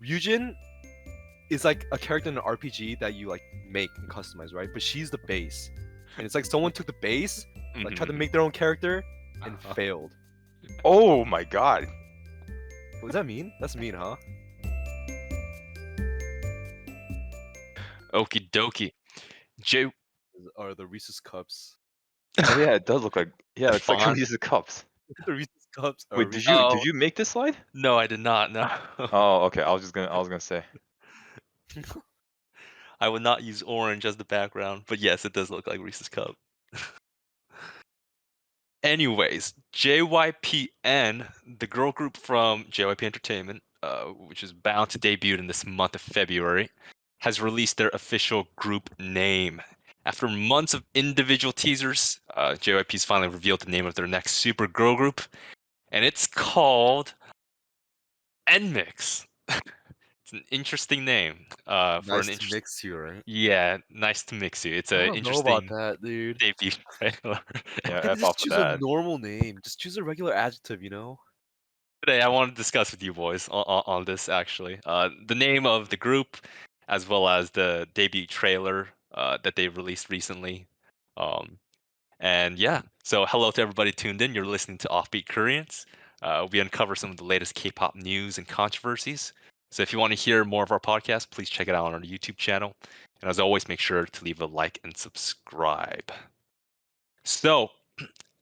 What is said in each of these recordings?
Ryujin is like a character in an RPG that you like make and customize, right? But she's the base, and it's like someone took the base, like tried to make their own character, and failed. Oh my god. What does that mean? That's mean, huh? Okie dokie. J Are the Reese's Cups? Oh yeah, it does look like it's like Font. Reese's Cups. The Reese's Cups are Wait, Reese's Oh. did you make this slide? No, I did not. No. Oh, okay. I was gonna say. I would not use orange as the background, but yes, it does look like Reese's Cup. Anyways, JYPN, the girl group from JYP Entertainment, which is bound to debut in this month of February, has released their official group name. After months of individual teasers, JYP's finally revealed the name of their next super girl group, and it's called NMIXX. It's an interesting name for an nice to interesting. mix you, right? Yeah, nice to mix you. It's I an don't know about interesting that, dude. debut trailer. Yeah, I think F just off choose the a bat. normal name. Just choose a regular adjective, you know? Today, I want to discuss with you boys on this actually. The name of the group, as well as the debut trailer that they released recently. And yeah, so hello to everybody tuned in. You're listening to Offbeat Koreans. We uncover some of the latest K-pop news and controversies. So if you want to hear more of our podcast, please check it out on our YouTube channel. And as always, make sure to leave a like and subscribe. So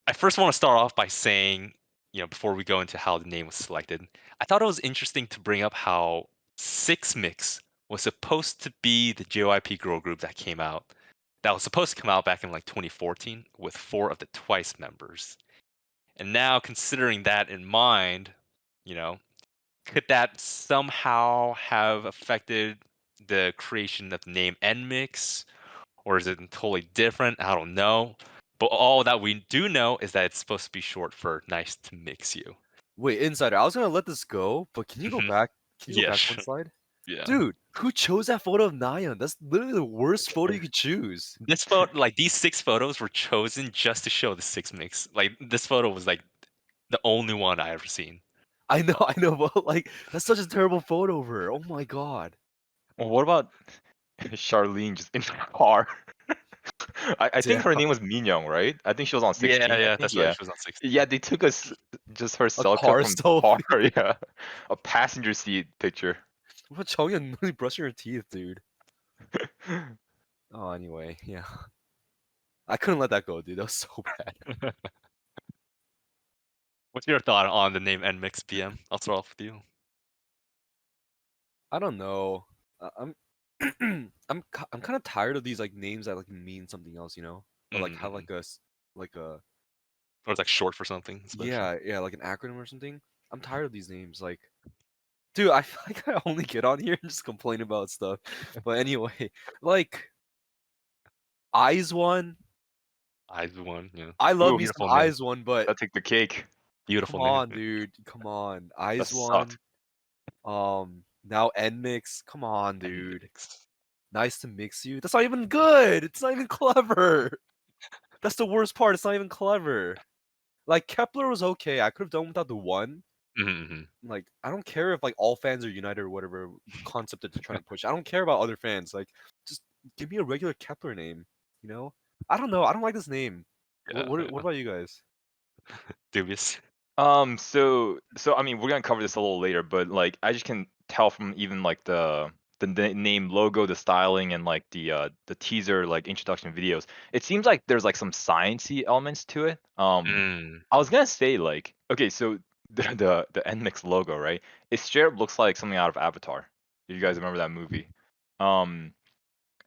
I first want to start off by saying, before we go into how the name was selected, I thought it was interesting to bring up how Six Mix was supposed to be the JYP girl group that was supposed to come out back in like 2014 with 4 of the Twice members. And now considering that in mind, could that somehow have affected the creation of the name NMIXX? Or is it totally different? I don't know. But all that we do know is that it's supposed to be short for nice to mix you. Wait, Insider, I was gonna let this go, but can you go back? Can you go Yeah, back one sure. slide? Yeah. Dude, who chose that photo of Nayeon? That's literally the worst photo you could choose. This photo, like these 6 photos were chosen just to show the 6 mix. Like this photo was like the only one I ever seen. I know, but like that's such a terrible photo of her. Oh my god. Well, what about Charlene just in the car? I think her Damn. name was Minyoung, right? I think she was on 16. I Yeah, think. that's Yeah. right. She was on 16. Yeah, they took us just her selfie car from the car. selfie. Yeah, a passenger seat picture. What Chongyeon literally brushing her teeth, dude. Oh, anyway, yeah. I couldn't let that go, dude. That was so bad. What's your thought on the name NMIXX PM? I'll start off with you. I don't know. I'm I'm kind of tired of these like names that like mean something else, you know, or like have like like a Or it's like short for something special. yeah like an acronym or something. I'm tired of these names. Like, dude, I feel like I only get on here and just complain about stuff. But anyway, like Eyes One. Eyes one, yeah. I love Ooh, me some beautiful name. Eyes One, but I'll take the cake. Beautiful come name. on, dude. Come on, That Eyes sucked. One. Now NMIXX. Come on, dude. NMIXX. Nice to mix you. That's not even good. It's not even clever. That's the worst part. It's not even clever. Like Kepler was okay. I could have done without the one. Like I don't care if like all fans are united or whatever concept that they're trying to push. I don't care about other fans. Like just give me a regular Kepler name. You know? I don't know. I don't like this name. Yeah, What about you guys? dubious. So I mean, we're gonna cover this a little later, but like I just can tell from even like the name logo, the styling, and like the teaser like introduction videos. It seems like there's like some sciencey elements to it. I was gonna say like, okay, so the NMIXX logo, right? It straight up looks like something out of Avatar. If you guys remember that movie.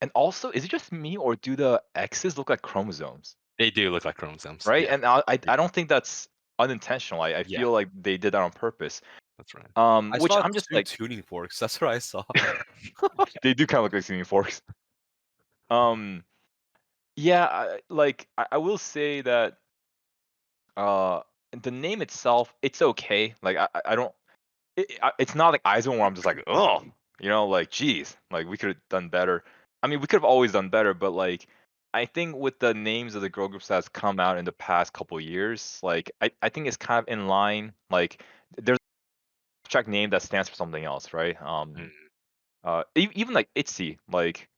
And also, is it just me or do the X's look like chromosomes? They do look like chromosomes. Right? Yeah, And I don't think that's unintentional. I Yeah. feel like they did that on purpose. that's right. I Which saw I'm just 2 like, tuning forks. That's what I saw. they do kind of look like tuning forks. Yeah, I will say that uh the name itself, it's okay. Like I don't, it's not like Aizen where I'm just like, oh, like geez, like we could have done better. I mean, we could have always done better, but like I think with the names of the girl groups that's come out in the past couple years, like I think it's kind of in line. Like there's track name that stands for something else, right? Even like Itzy, like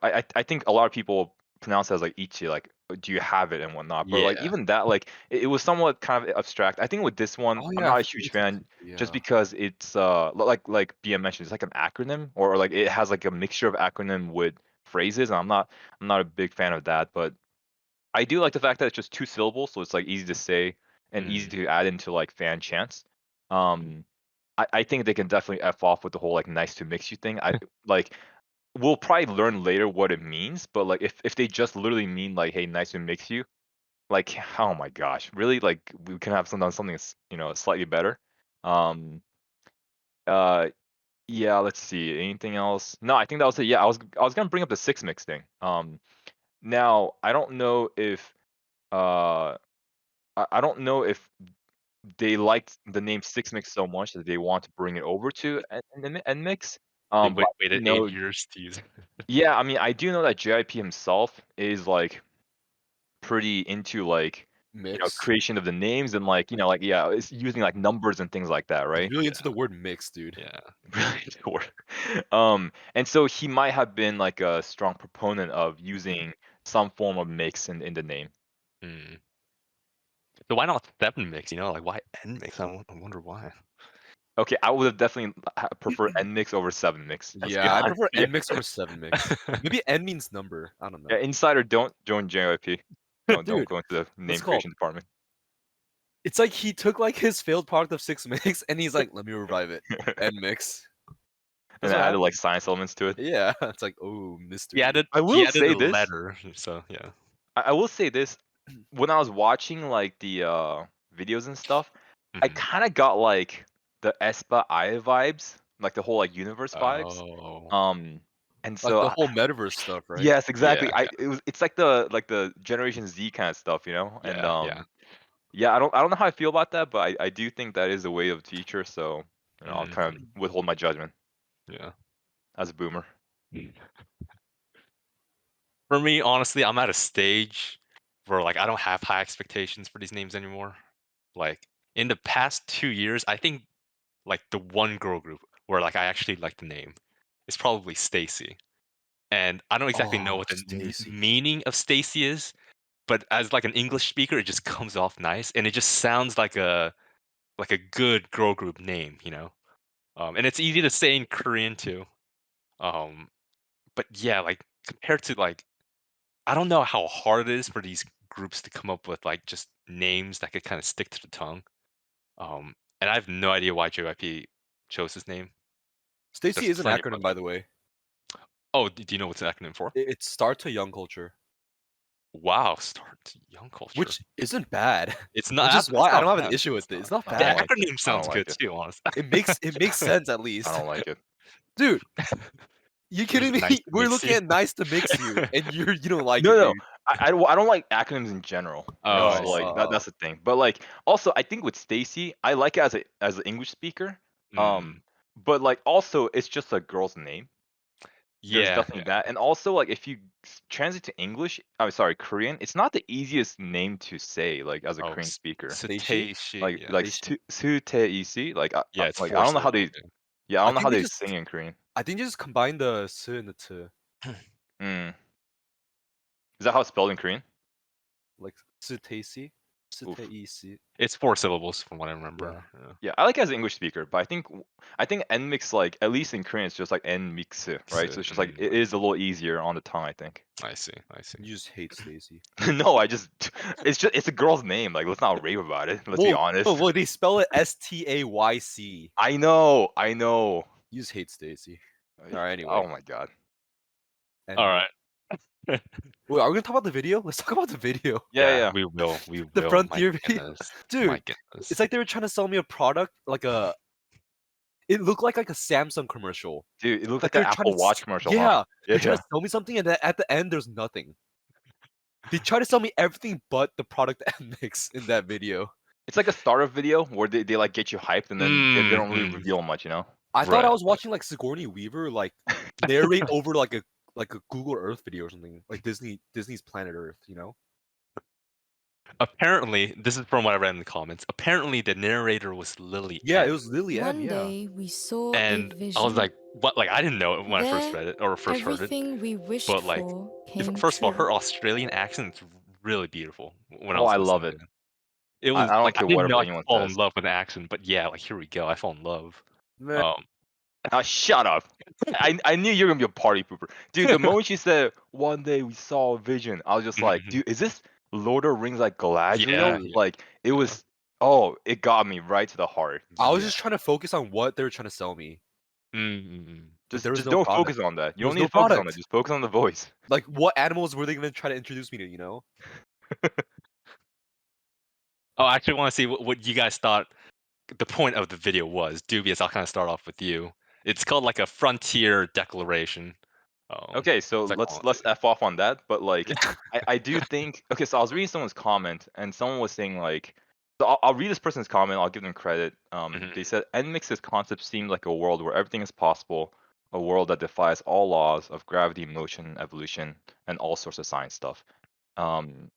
I think a lot of people pronounce it as like Itzy, like do you have it and whatnot. But like Yeah. even that, like it was somewhat kind of abstract. I think with this one, Oh I'm yeah, I not a forget huge it's fan just yeah. because it's like BM mentioned, it's like an acronym or like it has like a mixture of acronym with phrases. And I'm not a big fan of that, but I do like the fact that it's just 2 syllables, so it's like easy to say and easy to add into like fan chants. I think they can definitely f off with the whole like nice to mix you thing. I like we'll probably learn later what it means, but like if they just literally mean like hey nice to mix you, like oh my gosh, really like we can have something slightly better. Um uh yeah, let's see. Anything else? No, I think that was it. Yeah, I was gonna bring up the 6 mix thing. Now I don't know if uh I don't know if they liked the name 6mix so much that they want to bring it over to NMIXX. They But I do waited 8 know, years to use it. yeah, I mean, I do know that JIP himself is like pretty into like Mix. creation of the names and like like yeah, it's using like numbers and things like that, He's right? really into the word mix, dude. Yeah. Really into work. And so he might have been like a strong proponent of using some form of mix in the name. Mm. So why not 7 mix? Like why N mix? I wonder why. Okay, I would have definitely preferred NMIXX over 7mix. Yeah, I prefer Yeah. N mix over 7 mix. Maybe N means number. I don't know. Yeah, insider, don't join JYP. Don't Dude, go into the what's name it called? creation department. It's like he took like his failed product of 6 mix and he's like, let me revive it. N mix. And That's then what added like happened. science elements to it. Yeah, it's like, oh, he mystery. added I he will added say a this. letter. So yeah. I will say this. When I was watching like the videos and stuff, I Mhm. kind of got like the Espa I vibes, like the whole like universe vibes. Oh. And Like so the whole metaverse stuff, right? yes, exactly. Yeah, It's like the Generation Z kind of stuff, And yeah, yeah. yeah, I don't know how I feel about that, but I do think that is the way of the future. So I'll kind Mhm. of withhold my judgment Yeah. as a boomer. For me, honestly, I'm at a stage where like I don't have high expectations for these names anymore. Like in the past 2 years, I think like the one girl group where like I actually like the name is probably Stacy. And I don't exactly know Oh, what the Stacy. meaning of Stacy is, but as like an English speaker, it just comes off nice and it just sounds like a good girl group name. And it's easy to say in Korean too. Um, but yeah, like compared to like I don't know how hard it is for these groups to come up with like just names that could kind of stick to the tongue. And I have no idea why JYP chose this name. Stacy There's is an plenty of acronym, by questions. the way. Oh, do you know what's an acronym for? It's Start to Young Culture, Wow, start young culture. which isn't bad. It's Which not. is It's why I not don't have an bad. issue It's with it. not. It's not I The don't bad. like it. acronym I don't sounds like good it. too, honestly. It makes sense at I least. don't like it. Dude, you Just kidding me? nice to We're mix looking you. at nice to mix you, and you don't like No, it, no, dude. I don't like acronyms in general, right? Oh, So Oh, like that's the thing. But like also I think with Stacy, I like it as an English speaker. mm, But like also it's just a girl's name. There's yeah, definitely yeah. that. And also like if you translate to English, I'm sorry, Korean, it's not the easiest name to say like as a Oh, Korean speaker. Stacey? Sateishi. Like Yeah, like Su-te-isi, like yeah. It's like I 4 don't know how syllables. they yeah, I I don't know how think they they just sing in Korean. I think they just combine the s and the t, Yeah. Mm. Is that how it's spelled in Korean? like Sutaisi, Oof. Sutaisi. It's 4 syllables from what I remember. Yeah. Yeah. Yeah, I like it as an English speaker, but I think NMIXX like at least in Korean it's just like NMIXX, right? So it's just like it is a little easier on the tongue, I think. I see. I see. You just hate Stacy. No, it's a girl's name. Like let's not rave about it. Let's be Well, no, honest. well, they spell it Stayc. I know, I know. You just hate Stacy. All right, Oh anyway. my god. All And right. wait, are we gonna talk about the video? Let's talk about the video. Yeah, Yeah, yeah. we will. We The will. My Frontier video, goodness. My dude. goodness. It's like they were trying to sell me a product, like a. It looked like a Samsung commercial. Dude, it looked Like like an they're trying Apple to, Watch commercial, huh? yeah, they're trying Yeah. to sell me something, and then at the end, there's nothing. They try to sell me everything but the product mix in that video. It's like a startup video where they like get you hyped and then they don't really Mm, reveal much, I thought I right. was watching like Sigourney Weaver like narrate over like a Google Earth video or something, like Disney's Planet Earth, Apparently, this is from what I read in the comments. Apparently, the narrator was LilyM. Yeah, it was LilyM. One Yeah. day we saw And a I was vision. like, what? Like, I didn't know it when I first There, read it or first heard it. everything we wished But like, for came first of all, true. her Australian accent is really beautiful. When I Oh, was I listening love to it. it, it was I don't like I care didn't whatever know I could anyone fall in says. love with an accent, but yeah, like here we go. I fall in love. Man, Shut up. I knew you were gonna be a party pooper, dude. The moment she said one day we saw a vision, I was just like, Mhm. dude, is this Lord of the Rings like Galadriel? Yeah. Like it Yeah. was. Oh, it got me right to the heart. I was Yeah. just trying to focus on what they were trying to sell me. Mm-mm. But Just there was just no don't product. focus on that. You There don't was need no to focus on that. product. Just focus on the voice. Like, what animals were they gonna try to introduce me to? You know? Oh, I actually want to see what you guys thought the point of the video was. Dubious, I'll kind of start off with you. It's called like a frontier declaration. Okay, so as I call let's it. f off on that. But like, I do think. Okay, so I was reading someone's comment, and someone was saying like, so I'll read this person's comment. I'll give them credit. They Mhm. said NMIXX's concept seemed like a world where everything is possible, a world that defies all laws of gravity, motion, evolution, and all sorts of science stuff. And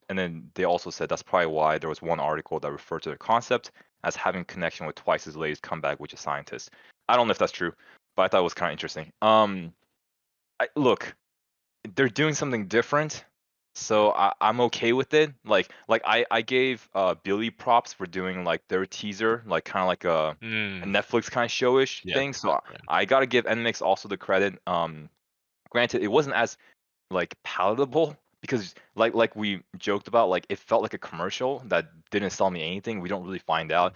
then they also said that's probably why there was one article that referred to the concept as having connection with twice his latest comeback, which is scientist. I don't know if that's true, but I thought it was kind of interesting. Look, they're doing something different, so I'm okay with it. Like I gave Billy props for doing like their teaser, like kind of like a Mm. Netflix kind of showish Yeah. thing. So Yeah. I gotta give NMIXX also the credit. Granted, it wasn't as like palatable because like we joked about, like it felt like a commercial that didn't sell me anything. We don't really find out.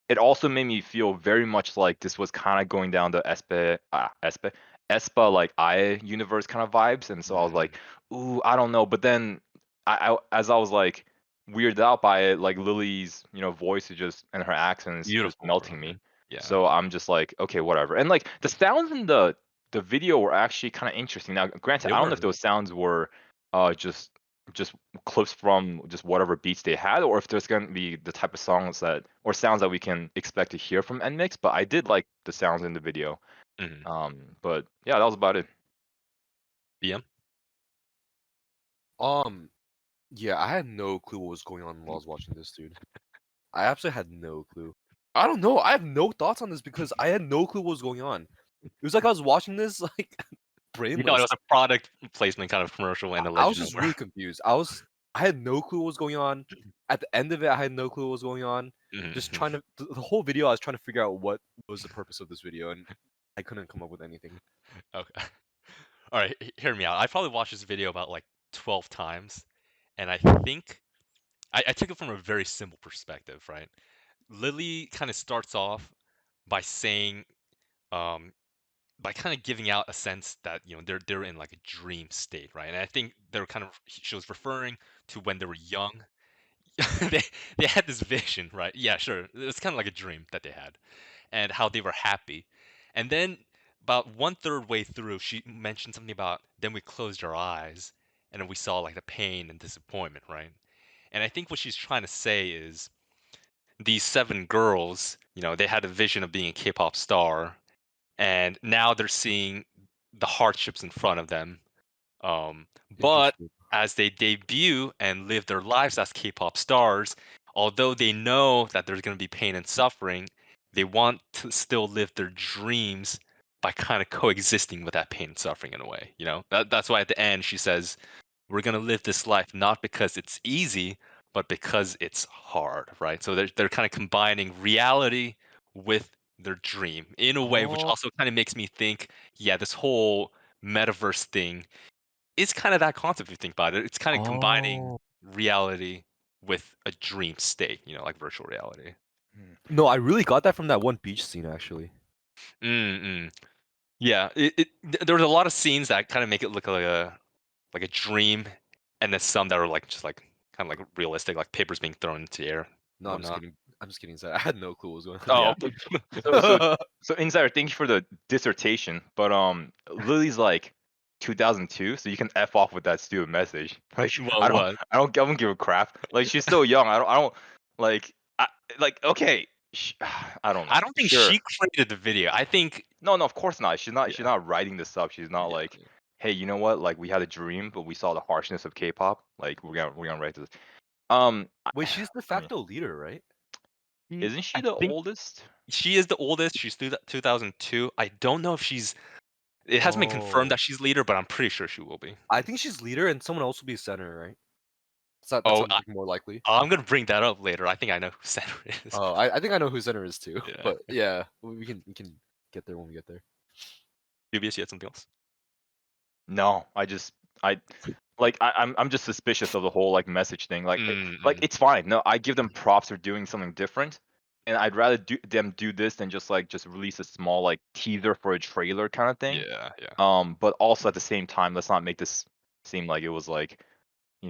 It also made me feel very much like this was kind of going down the Espa like I universe kind of vibes, and so I was Mhm. like, ooh, I don't know. But then as I was like weirded out by it, like Lily's voice is just and her accent is just Beautiful, bro. melting me. Yeah. So I'm just like, okay, whatever. And like the sounds in the video were actually kind of interesting. Now, granted, They I don't know were. if those sounds were just clips from just whatever beats they had, or if there's gonna be the type of songs that or sounds that we can expect to hear from NMIXX. But I did like the sounds in the video. Mhm. But yeah, that was about it. BM. Yeah, I had no clue what was going on while I was watching this, dude. I absolutely had no clue. I don't know. I have no thoughts on this because I had no clue what was going on. It was like I was watching this like You thought it brainless. was a product placement kind of commercial and a I was legend just over. really confused. I had no clue what was going on. At the end of it, I had no clue what was going on. Just Mhm. trying to the whole video, I was trying to figure out what was the purpose of this video, and I couldn't come up with anything. Okay. All right, hear me out. I probably watched this video about like 12 times, and I think I took it from a very simple perspective, right? Lily kind of starts off by saying, um, by kind of giving out a sense that they're in like a dream state, right? And I think they're kind of she was referring to when they were young. they they had this vision, right? Yeah, sure. It's kind of like a dream that they had, and how they were happy. And then about one third way through, she mentioned something about then we closed our eyes and then we saw like the pain and disappointment, right? And I think what she's trying to say is these seven girls, they had a vision of being a K-pop star, and now they're seeing the hardships in front of them. But Interesting. as they debut and live their lives as K-pop stars, although they know that there's going to be pain and suffering, they want to still live their dreams by kind of coexisting with that pain and suffering in a way. That's why at the end she says, "We're going to live this life not because it's easy, but because it's hard." Right? So they're kind of combining reality with their dream in a way, which Oh, also kind of makes me think, yeah, this whole metaverse thing is kind of that concept if you think about it. It's kind of combining oh. reality with a dream state, like virtual reality. Hmm. No, I really got that from that one beach scene actually. Mm-mm. Yeah, there was a lot of scenes that kind of make it look like a dream, and then some that are like just like kind of like realistic, like papers being thrown into the air No, and I'm just whatnot. kidding. I'm just kidding. I had no clue what was going on. Oh, Yeah. So Insider, thank you for the dissertation. But Lily's like 2002, so you can f off with that stupid message. Like well, what? I don't give a crap. Like she's so young. I don't like I, like okay. I don't know. I don't think Sure. she created the video. I think, No, no, of course not. She's yeah, not writing this up. She's not yeah, like, hey, you know what? Like we had a dream, but we saw the harshness of K-pop. Like we're gonna write this. Wait, she's de I mean, facto leader, right? isn't she I the think oldest? she is the oldest. She's 2002. I don't know if she's. It hasn't been confirmed Oh, that she's leader, but I'm pretty sure she will be. I think she's leader, and someone else will be center, right? That Oh, sounds like more likely. I'm gonna bring that up later. I think I know who center is. Oh, I think I know who center is too. Yeah. But yeah, we can get there when we get there. Dubious, you had something else? No, I like I'm just suspicious of the whole like message thing. Like Mm. it's fine. No, I give them props for doing something different, and I'd rather them do this than just release a small like teaser for a trailer kind of thing. Yeah, yeah, But also at the same time, let's not make this seem like it was like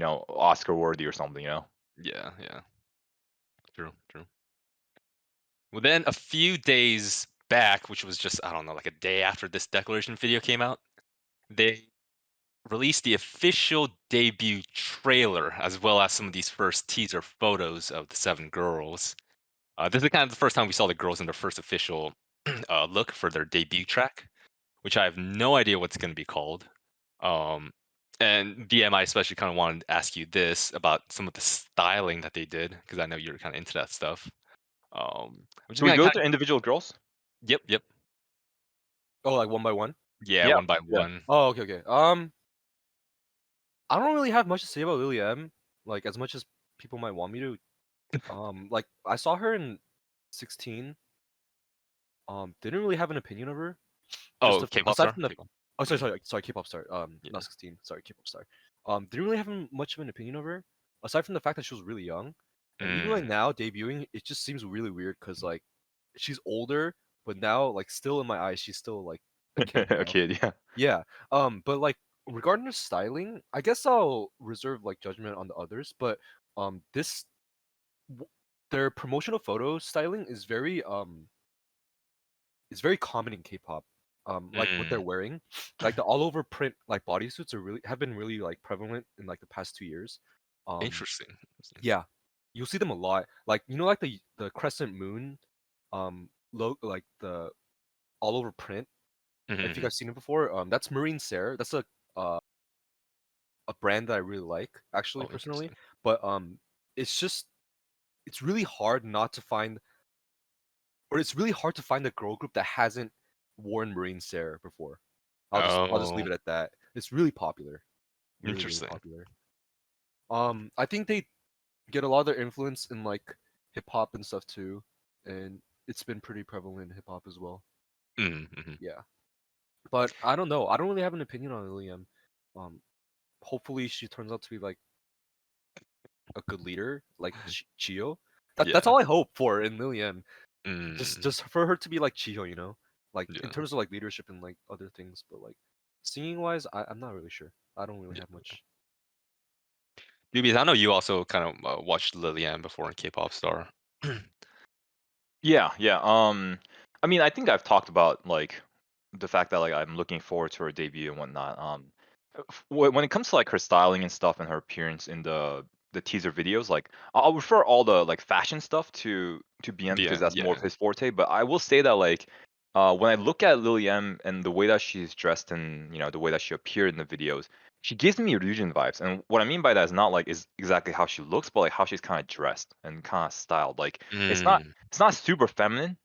Oscar worthy or something. yeah, yeah. True, true. Well, then a few days back, which was just I don't know, like a day after this declaration video came out, they released the official debut trailer as well as some of these first teaser photos of the seven girls. This is kind of the first time we saw the girls in their first official look for their debut track, which I have no idea what's going to be called. Um, and DM, I especially kind of wanted to ask you this about some of the styling that they did because I know you're kind of into that stuff. I'm just Can we gonna go kind of, through individual girls? yep, yep, Oh, like one by one. yeah, Yeah, one by yeah. one. Oh, okay, okay. I don't really have much to say about LilyM, like as much as people might want me to. Like I saw her in 16. Didn't really have an opinion of her. Just Oh, K-pop aside star. from the K-pop. oh sorry Mhm. sorry sorry K-pop star. Yeah. Not 16. Sorry, K-pop star. Didn't really have much of an opinion of her. Aside from the fact that she was really young, and even like Mm. now debuting, it just seems really weird because like she's older, but now like still in my eyes she's still like a kid. You A know? kid, yeah. Yeah. But like regarding the styling, I guess I'll reserve like judgment on the others. But this w- their promotional photo styling is very common in K-pop. Like what they're Mm. wearing, like the all over print like bodysuits have been really like prevalent in like the past 2 years. Um, Interesting. Interesting. yeah, you'll see them a lot. Like like the crescent moon, like the all over print. If you Mm-hmm. guys seen it before, that's Marine Serre. That's uh, a brand that I really like, actually Oh, personally. interesting. But it's just it's really hard not to find, or it's really hard to find a girl group that hasn't worn Marine Serre before. I'll just leave Oh, it at that. It's really popular, really interesting. popular. I think they get a lot of their influence in like hip hop and stuff too, and it's been pretty prevalent in hip hop as well. Mm-hmm. Yeah, but I don't know. I don't really have an opinion on LilyM. Um, hopefully she turns out to be like a good leader, like Chio. That's Yeah. all I hope for in LilyM. Just Mm. just for her to be like Chio, you know, like in Yeah. terms of like leadership and like other things. But like singing wise, I'm not really sure. I don't really Yeah. have much. Newbies, I know you also kind of watched LilyM before in K-pop Star. Yeah, yeah. I mean, I think I've talked about like the fact that like I'm looking forward to her debut and whatnot. When it comes to like her styling and stuff and her appearance in the teaser videos, like I'll refer all the like fashion stuff to BM because BM, that's more yeah. of his forte. But I will say that like when I look at Lily M and the way that she's dressed and the way that she appeared in the videos, she gives me Ryujin vibes. And what I mean by that is not like is exactly how she looks, but like how she's kind of dressed and kind of styled. Like it's not Mm. it's not super feminine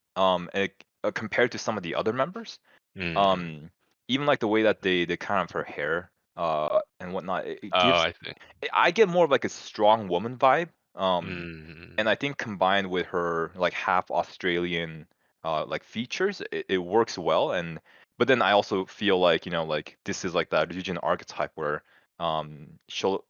compared to some of the other members. Mm. um Even like the way that they kind of her hair and whatnot, it Oh, gives I see. I get more of like a strong woman vibe. Mm. And I think combined with her like half Australian like features, it works well. And but then I also feel like like this is like that Ryujin archetype where she'll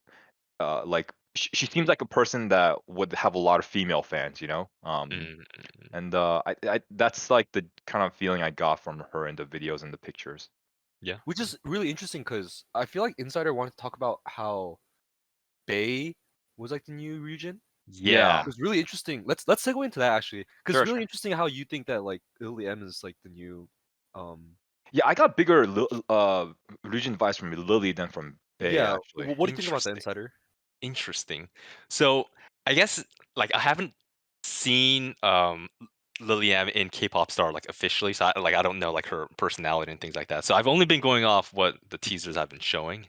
like she seems like a person that would have a lot of female fans, Mm. and I that's like the kind of feeling I got from her in the videos and the pictures. Yeah. Which Yeah. is really interesting because I feel like Insider wanted to talk about how Bay was like the new region. Yeah, Yeah. It was really interesting. Let's segue into that actually, because it's sure, really sure. interesting how you think that like Lily M is like the new, um, Yeah, I got bigger region vibes from Lily than from Bay yeah. actually. What do you think about the Interesting. Insider? Interesting. So I guess like I haven't seen LilyM in K-pop Star like officially, so I don't know like her personality and things like that. So I've only been going off what the teasers have been showing.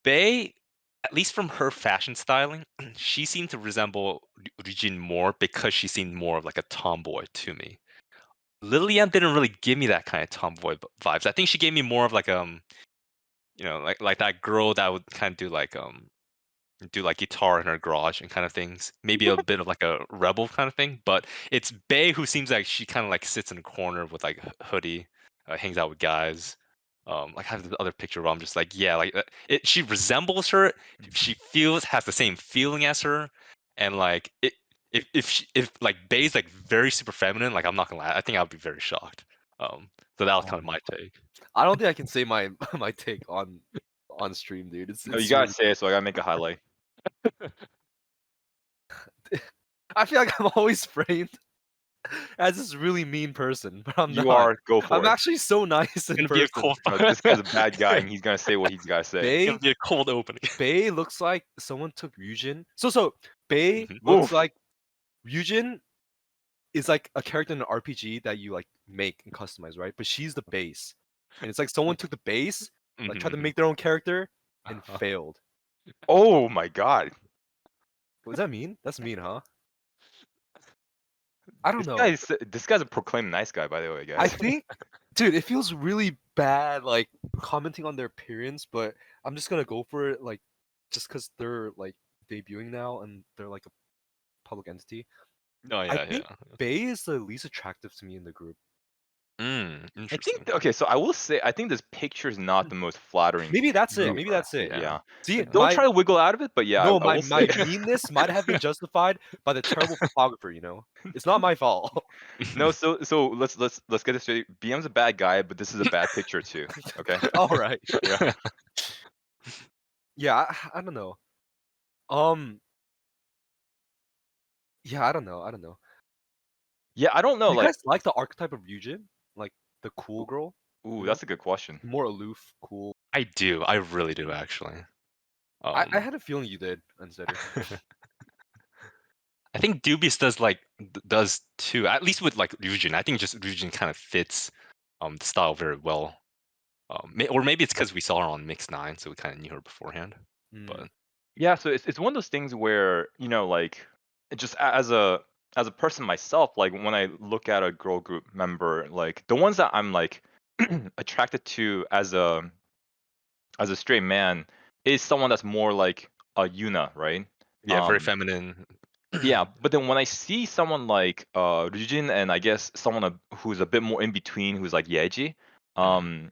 Bae at least from her fashion styling, she seemed to resemble Ryujin more because she seemed more of like a tomboy to me. LilyM didn't really give me that kind of tomboy vibes. I think she gave me more of like like that girl that would kind of do like guitar in her garage and kind of things. Maybe a bit of like a rebel kind of thing. But it's Bae who seems like she kind of like sits in a corner with like a hoodie, hangs out with guys. Like I have the other picture where I'm just like, yeah, like she resembles her. She has the same feeling as her, and like it. If like Bae's like very super feminine, like I'm not gonna lie, I think I would be very shocked. So that was kind of my take. I don't think I can say my my take on stream, dude. No, you It's gotta really. say it, so I gotta make a highlight. I feel like I'm always framed as this really mean person, but I'm You not. are. Go for I'm it. actually so nice It's in gonna be a person. cold. No, this guy's a bad guy, and he's gonna say what he's gotta say. It's gonna Bae be a cold opening. Bae looks like someone took Ryujin. So Bae Mhm. looks Oof. like Ryujin is like a character in an RPG that you like make and customize, right? But she's the base, and it's like someone took the base, like tried to Mhm. make their own character, and Uh-huh. failed. Oh my god. What does that mean? That's mean, huh? I don't This know. guy's a proclaimed nice guy, by the way, I guys. think, dude, it feels really bad, like commenting on their appearance, but I'm just gonna go for it, like, just because they're like debuting now and they're like a public entity. Oh I yeah, think yeah. Bae is the least attractive to me in the group. I think Interesting. okay, so I will say I think this picture is not the most flattering Maybe that's it. No, Maybe picture. that's it. yeah. Yeah. See, Don't try to wiggle out of it, but yeah, no, I will say my meanness might have been justified by the terrible photographer. You know, it's not my fault. no. So let's get this straight. BM's a bad guy, but this is a bad picture too. Okay. All right. Yeah. Yeah, I don't know. Um, yeah, I don't know. I don't know. Yeah, I don't know. Do you Like, guys like the archetype of Ryujin? Like the cool girl? ooh, You know, that's a good question. more aloof, cool. I do. I really do actually. I had a feeling you did, Unsteady. I think Dubious does too. At least with like Ryujin. I think just Ryujin kind of fits the style very well. Or maybe it's because we saw her on Mix 9, so we kind of knew her beforehand. Mm, But Yeah, so it's one of those things where, like just as a person myself, like when I look at a girl group member, like the ones that I'm like attracted to as a straight man is someone that's more like a Yuna, right? yeah, very Um feminine. yeah, but then when I see someone like Ryujin and I guess someone who's a bit more in between, who's like Yeji, Mm,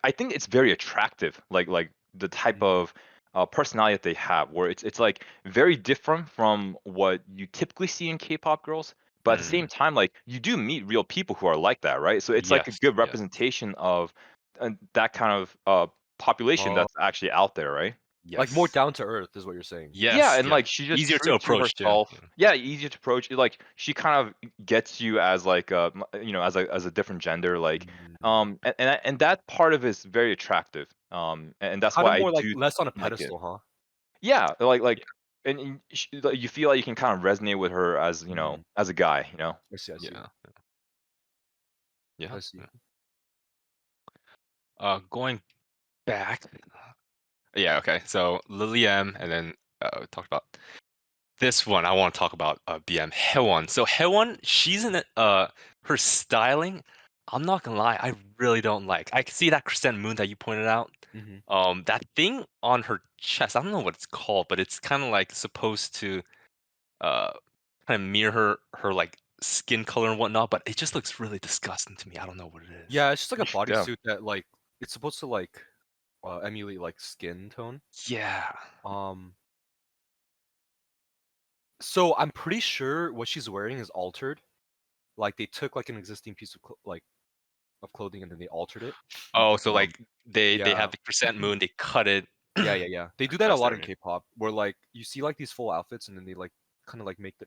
I think it's very attractive. Like the type mm, of personality that they have, where it's like very different from what you typically see in K-pop girls. But at the same mm, time, like you do meet real people who are like that, right? So it's like a yes, good yes. representation of that kind of population oh, that's actually out there, right? like more Yes. down to earth is what you're saying. Yeah, Yes, and yeah. like she just Easier to true to approach too. herself. Yeah. Yeah, easier to approach. Like she kind of gets you as like as a different gender. Like Mm. and that part of it is very attractive. And that's Kind of why I more like do less on a like it. pedestal, huh? Yeah, Yeah. and like, you feel like you can kind of resonate with her as Mm. as a guy. You know. I see. I see. Yeah. Yeah. I see. Yeah. Going back. Yeah, okay. So LilyM and then we talked about this one. I want to talk about BM Haewon. So Haewon, she's in it her styling, I'm not gonna lie, I really don't like. I can see that crescent moon that you pointed out. Mm-hmm. That thing on her chest, I don't know what it's called, but it's kind of like supposed to uh kind of mirror her like skin color and whatnot, but it just looks really disgusting to me. I don't know what it is. Yeah, it's just like a Yeah. bodysuit that like it's supposed to like emulate like skin tone. Yeah. Um, so I'm pretty sure what she's wearing is altered. Like they took like an existing piece of of clothing and then they altered it. Oh, so Um, like they yeah, have the crescent moon, they cut it. yeah. They do that a That's lot their in K-pop, where like you see like these full outfits and then they like kind of like make the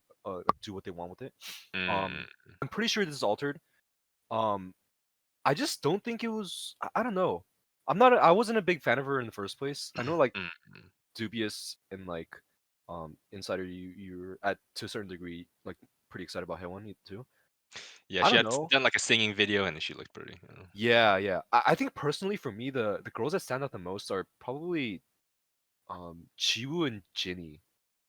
do what they want with it. mm, I'm pretty sure this is altered. Um, I just don't think it was. I don't know. I wasn't a big fan of her in the first place. I know like mm, mm. dubious and like insider you're at to a certain degree like pretty excited about Haewon too. Yeah, I she don't had know. done like a singing video and she looked pretty. Yeah. I think personally for me the girls that stand out the most are probably Jiwoo and Jinni.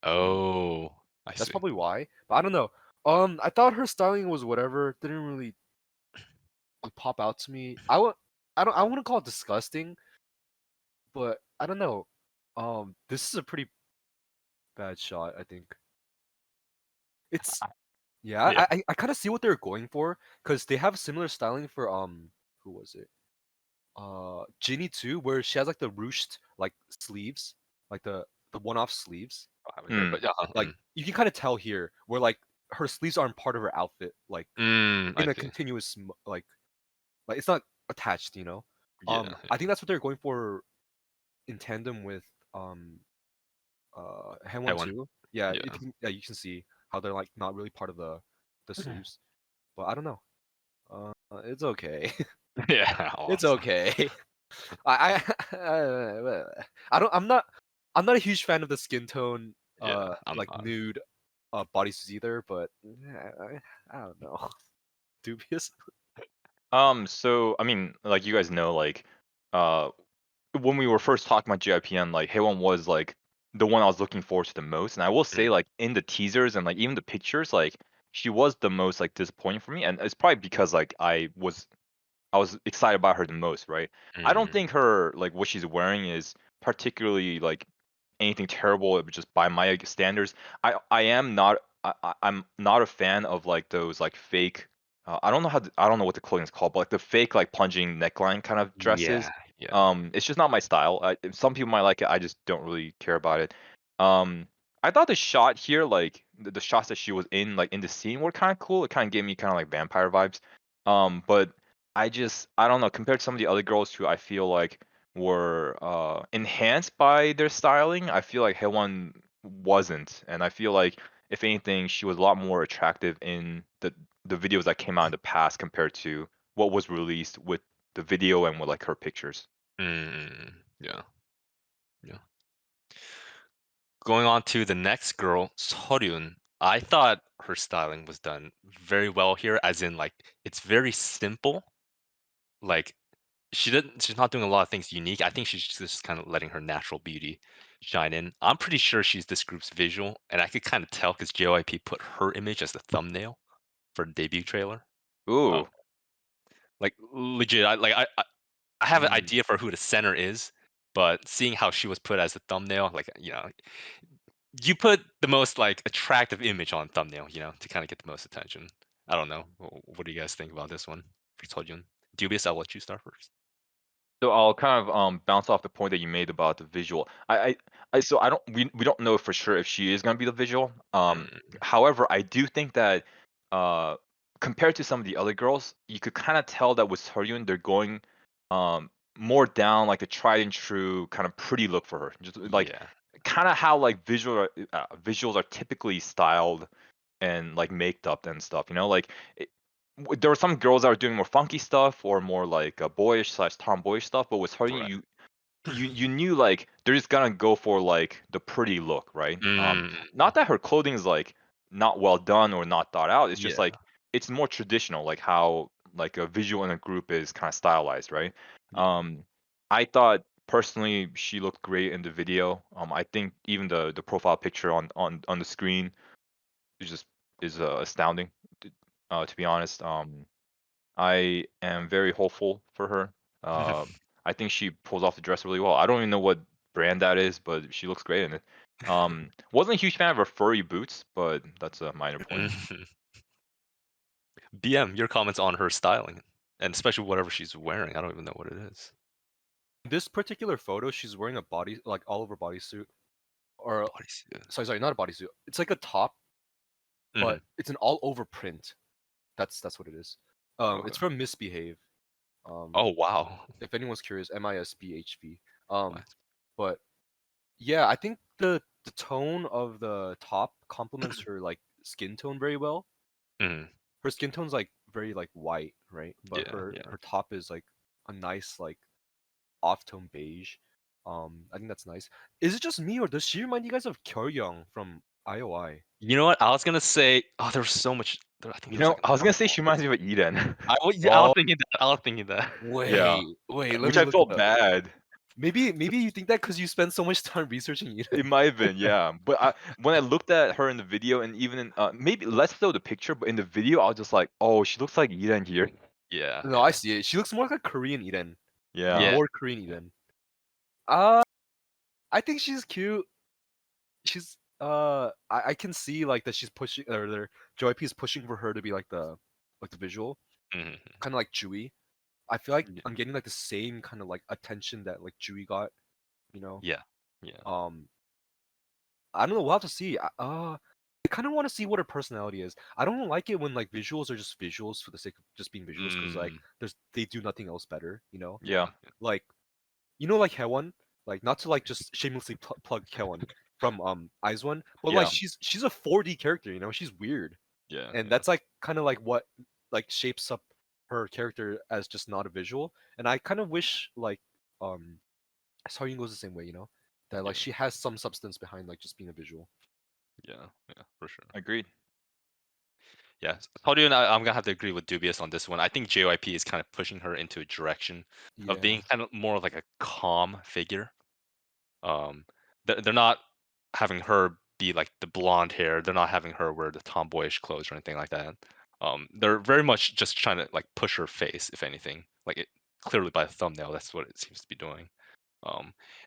Oh, I That's see. probably why. But I don't know. I thought her styling was whatever. Didn't really pop out to me. I wouldn't call it disgusting, but I don't know. This is a pretty bad shot, I think. It's yeah, Yeah. I kind of see what they're going for because they have similar styling for who was it? Jinny too, where she has like the ruched like sleeves, like the one-off sleeves. I haven't heard, but yeah. Like you can kind of tell here where like her sleeves aren't part of her outfit, like I in a see. continuous like it's not attached, you know. Yeah. I think that's what they're going for in tandem with Haewon Haewon. too. Yeah, Yeah. yeah, you can see how they're like not really part of the sleeves. But I don't know. It's okay. Yeah. It's Awesome. okay. I don't. I'm not a huge fan of the skin tone, Yeah, I'm like not. nude, bodysuits either. But I don't know. Dubious. So I mean, like you guys know, like, uh, when we were first talking about JIPN, like Haewon was like the one I was looking forward to the most, and I will say, Mm, like in the teasers and like even the pictures, like she was the most like disappointing for me, and it's probably because like I was excited about her the most, right? I don't mm, think her like what she's wearing is particularly like anything terrible just by my standards. I am not I'm not a fan of like those like fake I don't know I don't know what the clothing is called, but like the fake like plunging neckline kind of yeah, dresses. yeah. It's just not my style. Some people might like it. I just don't really care about it. Um, I thought the shot here, like the shots that she was in, like in the scene, were kind of cool. It kind of gave me kind of like vampire vibes. But I don't know, compared to some of the other girls who I feel like were enhanced by their styling, I feel like Haewon wasn't, and I feel like if anything, she was a lot more attractive in the videos that came out in the past compared to what was released with the video and with like her pictures. Yeah, yeah. Going on to the next girl, Sullyoon. I thought her styling was done very well here, as in like it's very simple. Like she's not doing a lot of things unique. I think she's just kind of letting her natural beauty shine in. I'm pretty sure she's this group's visual, and I could kind of tell because JYP put her image as the thumbnail for the debut trailer. Uh, Ooh. like legit, I have an Mm. idea for who the center is, but seeing how she was put as the thumbnail, like you put the most like attractive image on thumbnail, to kind of get the most attention. I don't know. What do you guys think about this one? For Seoljun? Dubious, I'll let you start first. So I'll kind of bounce off the point that you made about the visual. So I don't we don't know for sure if she is gonna be the visual. Mm, However, I do think that uh compared to some of the other girls, you could kind of tell that with Seoryun they're going more down like the tried and true kind of pretty look for her. Just like yeah. kind of how like visuals are typically styled and like maked up and stuff. Like there were some girls that were doing more funky stuff or more like boyish slash tomboyish stuff, but with her, Right. you knew like they're just gonna go for like the pretty look, right? Mm, Not that her clothing is like not well done or not thought out. It's just yeah. like it's more traditional, like how like a visual in a group is kind of stylized, right? Yeah. Um, I thought personally she looked great in the video. I think even the profile picture on the screen is just is astounding. To be honest, I am very hopeful for her. I think she pulls off the dress really well. I don't even know what brand that is, but she looks great in it. Wasn't a huge fan of her furry boots, but that's a minor point. BM, your comments on her styling, and especially whatever she's wearing. I don't even know what it is. This particular photo, she's wearing a body like all over bodysuit, or Bodysuit. sorry, not a bodysuit. It's like a top, but Mhm. it's an all over print. That's what it is. It's Okay. from Misbehave. Um, Oh wow. if anyone's curious, MISBHV. Um, Nice. but yeah, I think the tone of the top complements her like skin tone very well. Mhm. Her skin tone's like very like white, right? But Yeah, her yeah. her top is like a nice like off tone beige. I think that's nice. Is it just me or does she remind you guys of Kyoyoung from IOI? You know what? I was gonna say, oh, there was so much. I think there was like I was an gonna say article. she reminds me of Eden. I Oh was thinking that. I was thinking that. Yeah, wait, let which me I look it felt up. bad. Maybe you think that because you spend so much time researching Eden. It might have been, yeah. But when I looked at her in the video, and even in maybe less so the picture, but in the video, I was just like, oh, she looks like Eden here. Yeah. No, I see it. She looks more like a Korean Eden. Yeah. Yeah. More Korean Eden. I think she's cute. She's I can see like that she's pushing or their JYP is pushing for her to be like the visual, Mhm. kind of like Chewy. I feel like Yeah. I'm getting like the same kind of like attention that like Chewy got, you know. Yeah. Yeah. I don't know. We'll have to see. I kind of want to see what her personality is. I don't like it when like visuals are just visuals for the sake of just being visuals because like they do nothing else better, you know. Yeah. Like like Haewon, like not to like just shamelessly plug Haewon from IZ*ONE, but like Yeah. she's a 4D character, you know. She's weird, Yeah. and that's like kind of like what like shapes up her character as just not a visual. And I kind of wish like Sullyoon goes the same way, you know, that like Yeah. she has some substance behind like just being a visual. Yeah. Yeah. For sure. Agreed. Yeah. Sullyoon, I'm gonna have to agree with Dubious on this one. I think JYP is kind of pushing her into a direction of Yeah. being kind of more of like a calm figure. They're not having her be like the blonde hair. They're not having her wear the tomboyish clothes or anything like that. They're very much just trying to like push her face, if anything. Like it clearly by the thumbnail, that's what it seems to be doing.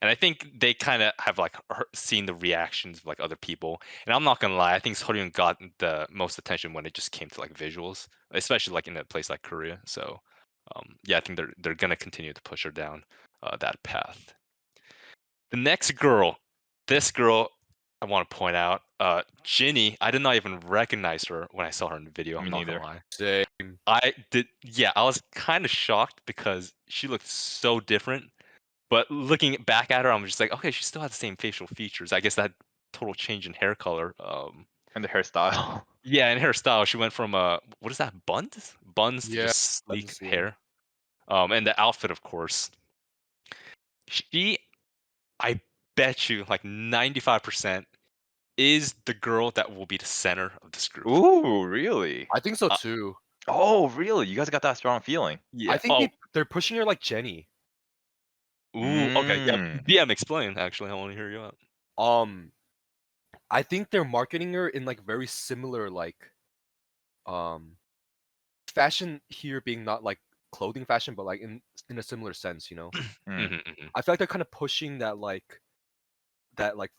And I think they kind of have like seen the reactions of like other people. And I'm not gonna lie, I think Sullyoon got the most attention when it just came to like visuals, especially like in a place like Korea. So yeah, I think they're gonna continue to push her down that path. The next girl, this girl, I want to point out, Jinni. I did not even recognize her when I saw her in the video. Me I'm not gonna neither. lie. Same. I did. Yeah, I was kind of shocked because she looked so different. But looking back at her, I'm just like, okay, she still has the same facial features. I guess that total change in hair color. And the hairstyle. Yeah, and hairstyle. She went from what is that, buns to Yeah. just sleek Yeah. hair. And the outfit, of course. She, I bet you, like 95%, is the girl that will be the center of this group. Ooh, really? I think so Uh, too. Oh, really? You guys got that strong feeling? yeah. I think they're pushing her like Jenny. Ooh. Okay. Yeah. Mm. DM, explain. Actually, I want to hear you out. Um, I think they're marketing her in like very similar like um fashion here being not like clothing fashion, but like in a similar sense, you know. Mm. I feel like they're kind of pushing that like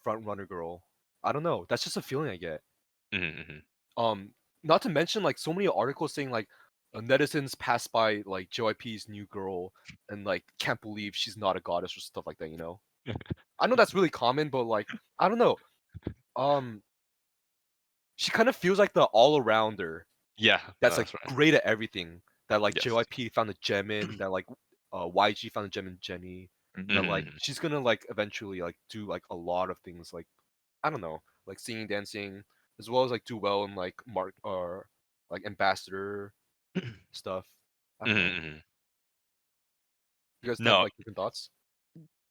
front runner girl. I don't know. That's just a feeling I get. Um, not to mention like so many articles saying like netizens pass by like JYP's new girl and like can't believe she's not a goddess or stuff like that. You know. I know that's really common, but like I don't know. Um, she kind of feels like the all arounder Yeah, that's like that's right. great at everything. That like Yes. JYP found a gem in. That like YG found a gem in Jenny. That like Mhm. she's gonna like eventually like do like a lot of things like I don't know like singing, dancing, as well as like do well in like mark or like ambassador stuff. I don't know. Mhm. You guys have No, like different thoughts?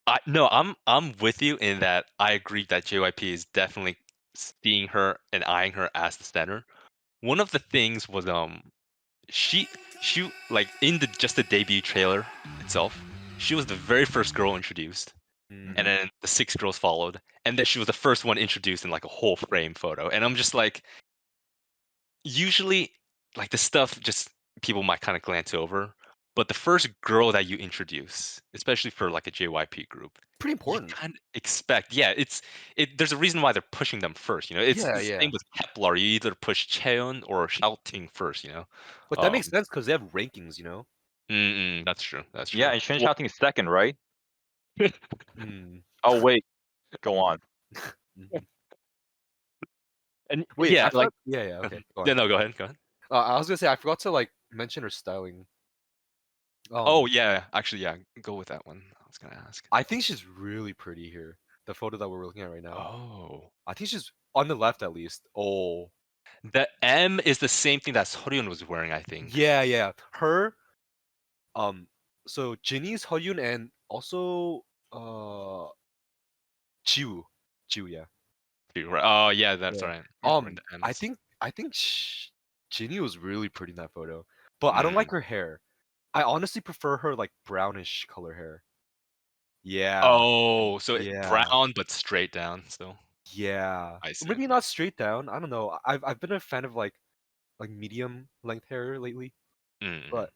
I'm with you in that I agree that JYP is definitely seeing her and eyeing her as the center. One of the things was she she like in the debut trailer itself, she was the very first girl introduced, and Mm, then the 6 girls followed, and then she was the first one introduced in like a whole frame photo. And I'm just like, usually like the stuff just people might kind of glance over, but the first girl that you introduce, especially for like a JYP group, pretty you important. kind of expect, yeah, there's a reason why they're pushing them first, you know. It's Yeah, the yeah. same with Kepler. You either push Cheon or Xiaoting first, you know. But that um makes sense because they have rankings, you know. that's true, that's Yeah, true. and Shin Well, Shouting is second, right? Mm. Oh wait, go on. Mhm. and Wait, yeah, I like thought. Yeah, yeah. Okay, go yeah, on. no, go ahead. I was gonna say I forgot to like mention her styling. Oh Um, yeah, actually, yeah, go with that one. I was gonna ask. I think she's really pretty here. The photo that we're looking at right now. Oh, I think she's on the left at least. Oh, the M is the same thing that Soryun was wearing, I think. yeah, yeah. Her. Um. So Jinny's Haewon and also Jiwoo. Jiwoo, yeah. Right. Oh yeah, that's Yeah. right. Remembering the I M's. think Jinny was really pretty in that photo, but I don't Mm. like her hair. I honestly prefer her like brownish color hair. Yeah. Oh, so Yeah. brown but straight down still. Yeah. I see. Maybe not straight down. I don't know. I've been a fan of like medium length hair lately, Mm-hmm. but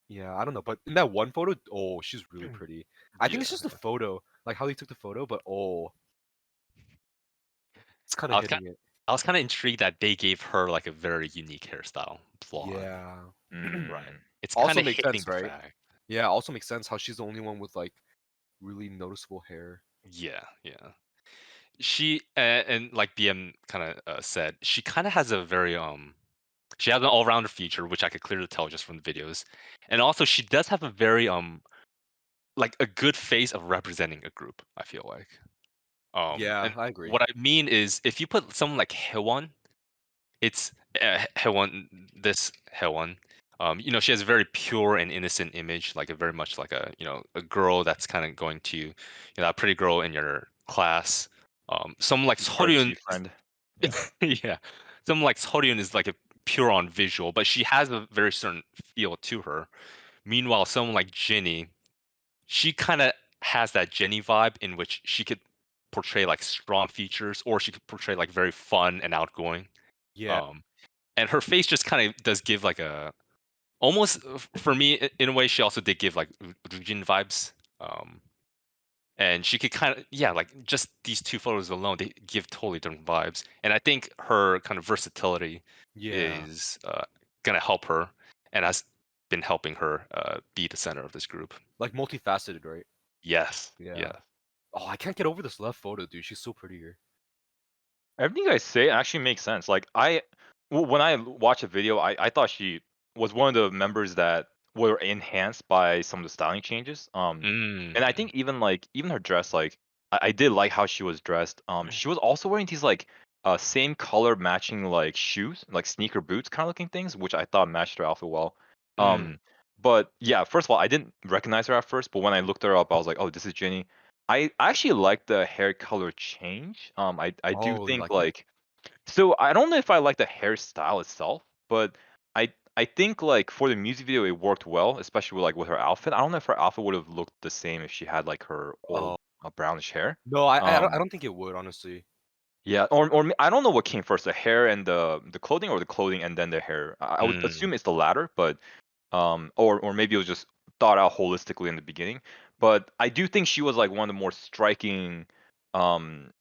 yeah, I don't know. But in that one photo, oh, she's really pretty. I think Yeah, it's just the photo, like how they took the photo, but oh, it's kind I of was kind hitting it. I was kind of intrigued that they gave her like a very unique hairstyle, blonde. Yeah. Right. Mm. It's kind Also of makes hitting sense, the right? fact. Yeah, also makes sense how she's the only one with like really noticeable hair. Yeah, yeah. She and like BM kind of said, she kind of has a very she has an all-rounder feature, which I could clearly tell just from the videos, and also she does have a very like a good face of representing a group. I feel like Yeah, and I agree. what I mean is if you put someone like Haewon, it's Haewon, this Haewon. You know, she has a very pure and innocent image, like a very much like a a girl that's kind of going to a pretty girl in your class. Someone like Sullyoon, Artsy friend. yeah, someone like Sullyoon is like a pure on visual, but she has a very certain feel to her. Meanwhile, someone like Jinni, she kind of has that Jinni vibe in which she could portray like strong features, or she could portray like very fun and outgoing. Yeah. Um, and her face just kind of does give like a almost for me in a way she also did give like Ryujin vibes. And she could kind of yeah like just these two photos alone they give totally different vibes. And I think her kind of versatility Yeah. is gonna help her and has been helping her be the center of this group. Like multifaceted, right? Yes, Yeah. yes. Oh, I can't get over this left photo, dude. She's so pretty here. Everything you guys say actually makes sense. Like when I watched a video, I thought she was one of the members that were enhanced by some of the styling changes. And I Mm. think even her dress, like I did like how she was dressed. She was also wearing these like same color matching like shoes, like sneaker boots kind of looking things, which I thought matched her outfit well. Mm. Um, but yeah, first of all, I didn't recognize her at first, but when I looked her up, I was like, oh, this is Jinny. I actually like the hair color change. I do Oh, you think like it? like so I don't know if I like the hairstyle itself, but I think like for the music video it worked well, especially with, like with her outfit. I don't know if her outfit would have looked the same if she had like her old Oh. brownish hair. No, I Um don't think it would, honestly. yeah, I don't know what came first, the hair and the clothing, or the clothing and then the hair. I would Mm. assume it's the latter, but or maybe it was just thought out holistically in the beginning. But I do think she was like one of the more striking um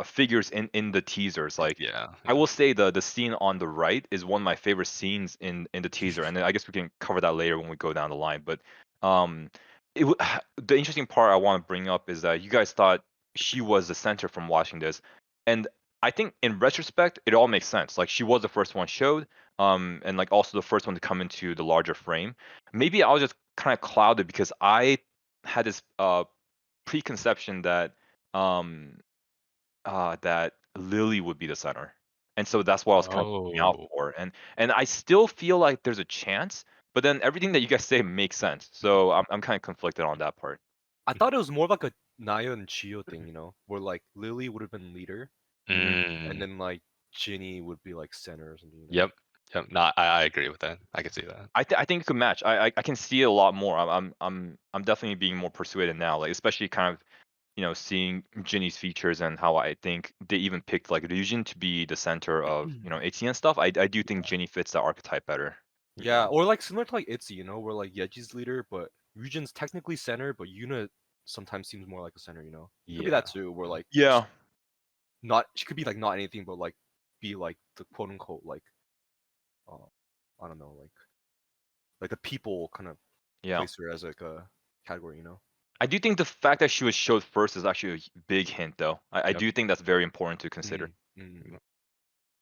figures in the teasers. Like Yeah, I yeah. will say the scene on the right is one of my favorite scenes in the teaser, and then I guess we can cover that later when we go down the line. But um the interesting part I want to bring up is that you guys thought she was the center from watching this, and I think in retrospect it all makes sense. Like she was the first one showed, and like also the first one to come into the larger frame. Maybe I was just kind of clouded because I had this preconception that um that Lily would be the center, and so that's what I was kind of looking out Oh. for. And I still feel like there's a chance, but then everything that you guys say makes sense. So I'm kind of conflicted on that part. I thought it was more like a Naya and Chio thing, where like Lily would have been leader, and Mm. then like Jinny would be like center or something. Yep. Yep. No, I agree with that. I can see that. I think it could match. I can see it a lot more. I'm definitely being more persuaded now. Like especially kind of seeing Jinny's features and how I think they even picked like Ryujin to be the center of Itzy and stuff. I do think Jinny fits the archetype better. Yeah, Yeah. or like similar to like Itzy, where like Yeji's leader, but Ryujin's technically center, but Yuna sometimes seems more like a center. It could be Yeah. that too, where like Yeah, she could be like not anything, but like be like the quote unquote like uh, I don't know, like the people kind of yeah. place her as like a category. I do think the fact that she was showed first is actually a big hint, though. I Yep. do think that's very important to consider. Mm, mm,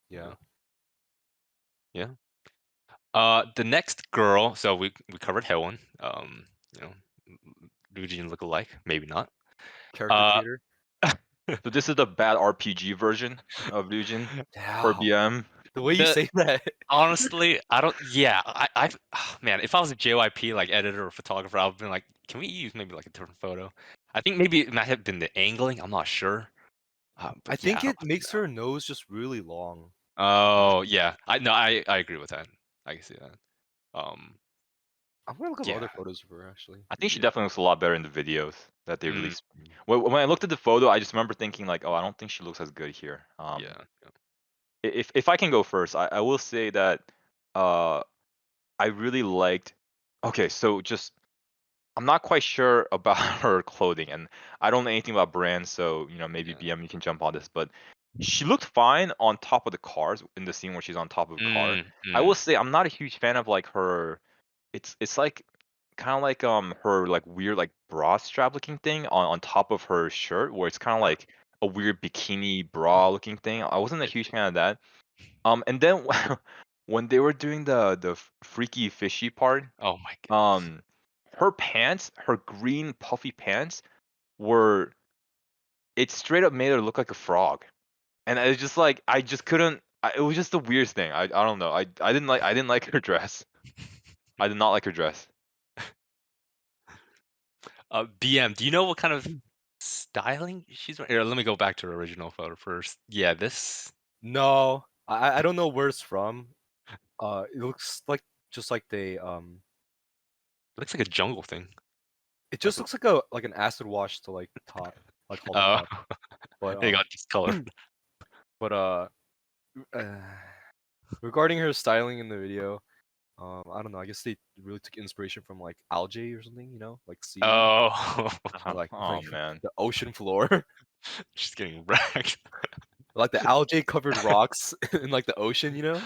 Yeah. yeah. Yeah. The next girl. So we covered Haewon. You know, Ryujin look alike. Maybe not. Character Uh. creator. So this is the bad RPG version of Ryujin for Wow. BM. The way you the say that. Honestly, I don't. Yeah, man, if I was a JYP like editor or photographer, I've been like, can we use maybe like a different photo? I think maybe it might have been the angling. I'm not sure. I But yeah, I think don't it makes her nose just really long. Oh yeah, I no, I agree with that. I can see that. Um, I'm gonna look up Yeah. other photos of her actually. I think she definitely looks a lot better in the videos that they Mm, released. When I looked at the photo, I just remember thinking like, oh, I don't think she looks as good here. yeah. If I can go first, I will say that uh I really liked. Okay, so just I'm not quite sure about her clothing, and I don't know anything about brands, so maybe Yeah. BM you can jump on this, but she looked fine on top of the cars in the scene where she's on top of a car. I will say I'm not a huge fan of like her. It's like kind of like her like weird like bra strap looking thing on top of her shirt, where it's kind of like a weird bikini bra looking thing. I wasn't a huge fan of that. And then when they were doing the freaky fishy part, Oh my goodness. um, her pants, her green puffy pants, were it straight up made her look like a frog, and it's just like I just couldn't. It was just the weirdest thing. I don't know. I didn't like her dress. I did not like her dress. BM, do you know what kind of styling she's wearing? Here, let me go back to her original photo first. Yeah, this No, I don't know where it's from. It looks like just like looks like a jungle thing. it Like, just looks like an acid wash to like top, like hold the oh, top. But it got discolored. but uh, regarding her styling in the video, I don't know. I guess they really took inspiration from like algae or something, like seaweed, Oh, or like Oh man. the ocean floor, she's getting wrecked. like the algae covered rocks in like the ocean.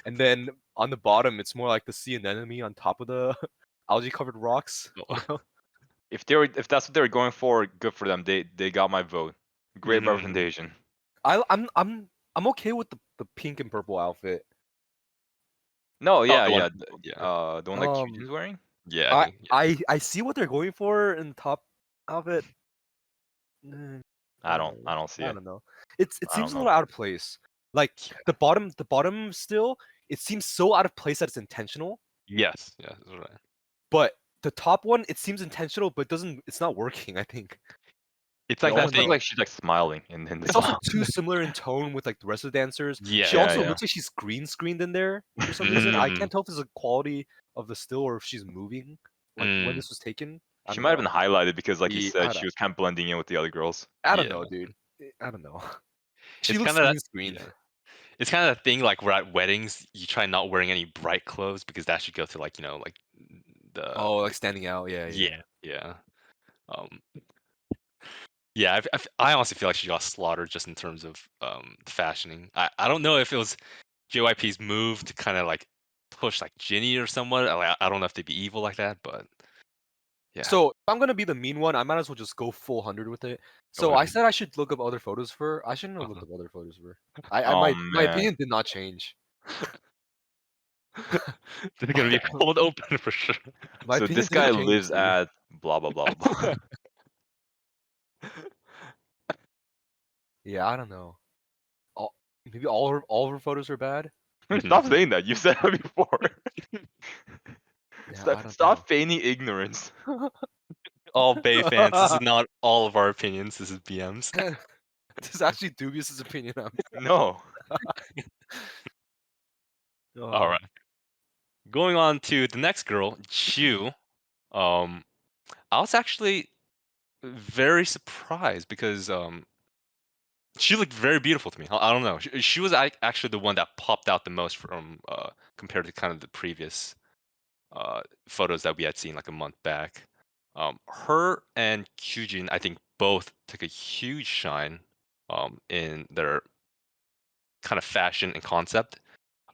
And then on the bottom, it's more like the sea anemone on top of the algae covered rocks. Oh. If that's what they were going for, good for them. They got my vote. Great Mhm. representation. I'm okay with the pink and purple outfit. No, Oh, yeah, the one. yeah. Yeah, The one that Kyujin's wearing. yeah. I I think. Yeah. I see what they're going for in the top outfit. Mm, I don't see I it. don't know. It I don't seems a know. little out of place. Like the bottom still, it seems so out of place that it's intentional. Yes. Yeah. That's right. But the top one, it seems intentional, but it's not working. I think. It's It like I that almost don't looks thing. know. like she's like smiling in It's this. also too similar in tone with like the rest of the dancers. Yeah. She Yeah, also yeah. looks like she's green screened in there for some reason. I Mm, can't tell if it's the quality of the still or if she's moving, like when mm, this was taken. I She don't might have been know. highlighted because, like you yeah. said, she was kind of blending in with the other girls. I don't Yeah. know, dude. I don't know. She It's looks kind of that. green screened. Yeah. It's kind of that thing like we're at weddings, you try not wearing any bright clothes because that should go to like like the Oh, like standing out. Yeah, yeah. yeah. Um, yeah, I honestly feel like she got slaughtered just in terms of fashioning. I don't know if it was JYP's move to kind of like push like Jinni or someone. I don't know if they'd be evil like that, but yeah. So if I'm gonna be the mean one, I might as well just go full 100 with it. Go So I ahead. said I should look up other photos of her. I shouldn't have looked Uh-huh. up other photos of her. I Oh my man. opinion did not change. They're gonna be pulled open for sure. My So opinion this guy didn't change, lives dude. at blah blah blah blah. Yeah, I don't know. Maybe all of her photos are bad. Stop saying that. You said it before. Yeah, Stop, I don't know. stop feigning ignorance. All Bay fans, this is not all of our opinions. This is BM's. This is actually Dubious's opinion. No. All right. Going on to the next girl, Jiwoo. Um, I was actually very surprised because she looked very beautiful to me. I don't know. She was actually the one that popped out the most from compared to kind of the previous photos that we had seen like a month back. Her and Kyujin, I think, both took a huge shine in their kind of fashion and concept.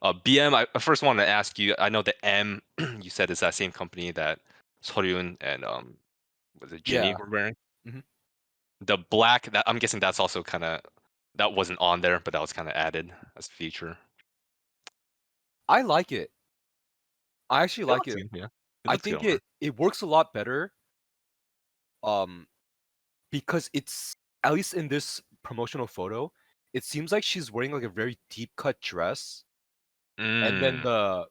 BM, I first wanted to ask you. I know the M you said is that same company that Sullyoon and was it Jinni Yeah. were wearing. Mhm. The black that I'm guessing that's also kind of that wasn't on there, but that was kind of added as a feature. I like it. I actually It like looks it. good, yeah. It I looks good think on her. it works a lot better. Because it's at least in this promotional photo, it seems like she's wearing like a very deep cut dress, and then Mm.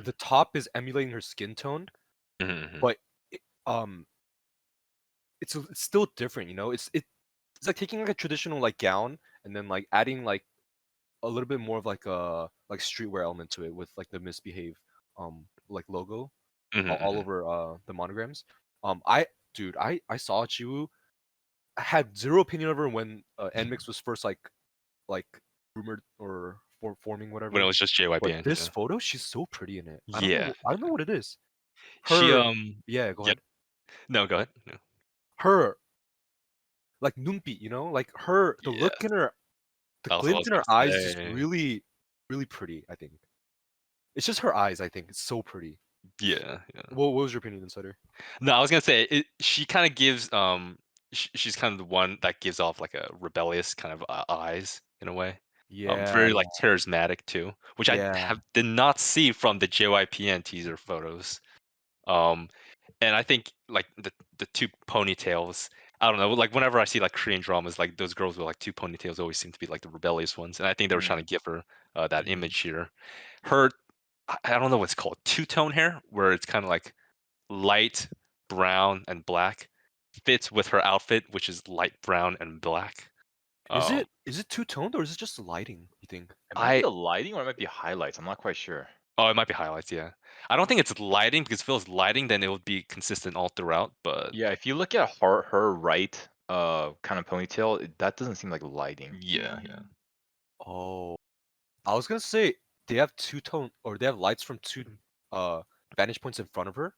the top is emulating her skin tone, Mhm. but it, it's still different. It's like taking like a traditional like gown and then like adding like a little bit more of like a like streetwear element to it with like the misbehave like logo. all over the monograms. I saw Jiwoo. I had zero opinion of her when NMIXX was first like rumored or forming When it whatever. was just But JYP. this photo, she's so pretty in it. I Yeah. don't know what it is. She Her yeah, go Yep. ahead. No, go ahead. No. Her like Numpi, you know, like her the Yeah. look in her, the That was what I glint was in her gonna eyes is just say. really, really pretty. I think it's just her eyes. I think it's so pretty. Yeah. What was your opinion, Insider? No, I was gonna say she kind of gives she's kind of the one that gives off like a rebellious kind of eyes in a way. Yeah, Very like charismatic too, which I yeah. did not see from the JYPN teaser photos. Um, and I think like the two ponytails. I don't know. Like whenever I see like Korean dramas, like those girls with like two ponytails always seem to be like the rebellious ones, and I think they were trying to give her that Mhm. image here. Her, I don't know what's called two-tone hair, where it's kind of like light brown and black, fits with her outfit, which is light brown and black. Um, Is it two toned or is it just the lighting? You think? It might be I the lighting or it might be highlights. I'm not quite sure. Oh, it might be highlights. Yeah, I don't think it's lighting because if it was lighting, then it would be consistent all throughout. But Yeah, if you look at her right kind of ponytail, that doesn't seem like lighting. yeah. Oh, I was gonna say they have two tone or they have lights from two uh vantage points in front of her.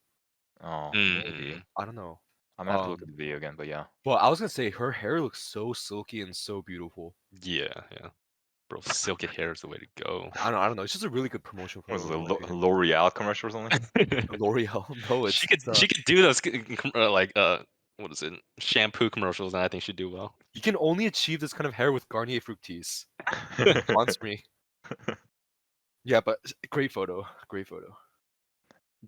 Oh, maybe. Mm-mm. I don't know. I'm gonna have to look at the video again, but yeah. Well, I was gonna say her hair looks so silky and so beautiful. Yeah. Bro, silky hair is the way to go. I don't know. It's just a really good promotional What photo was in it, my opinion. L'Oreal commercial or something? L'Oreal, no, She it's could do those like what is it, shampoo commercials, and I think she'd do well. you can only achieve this kind of hair with Garnier Fructis. Sponsor me. Yeah, but great photo, great photo.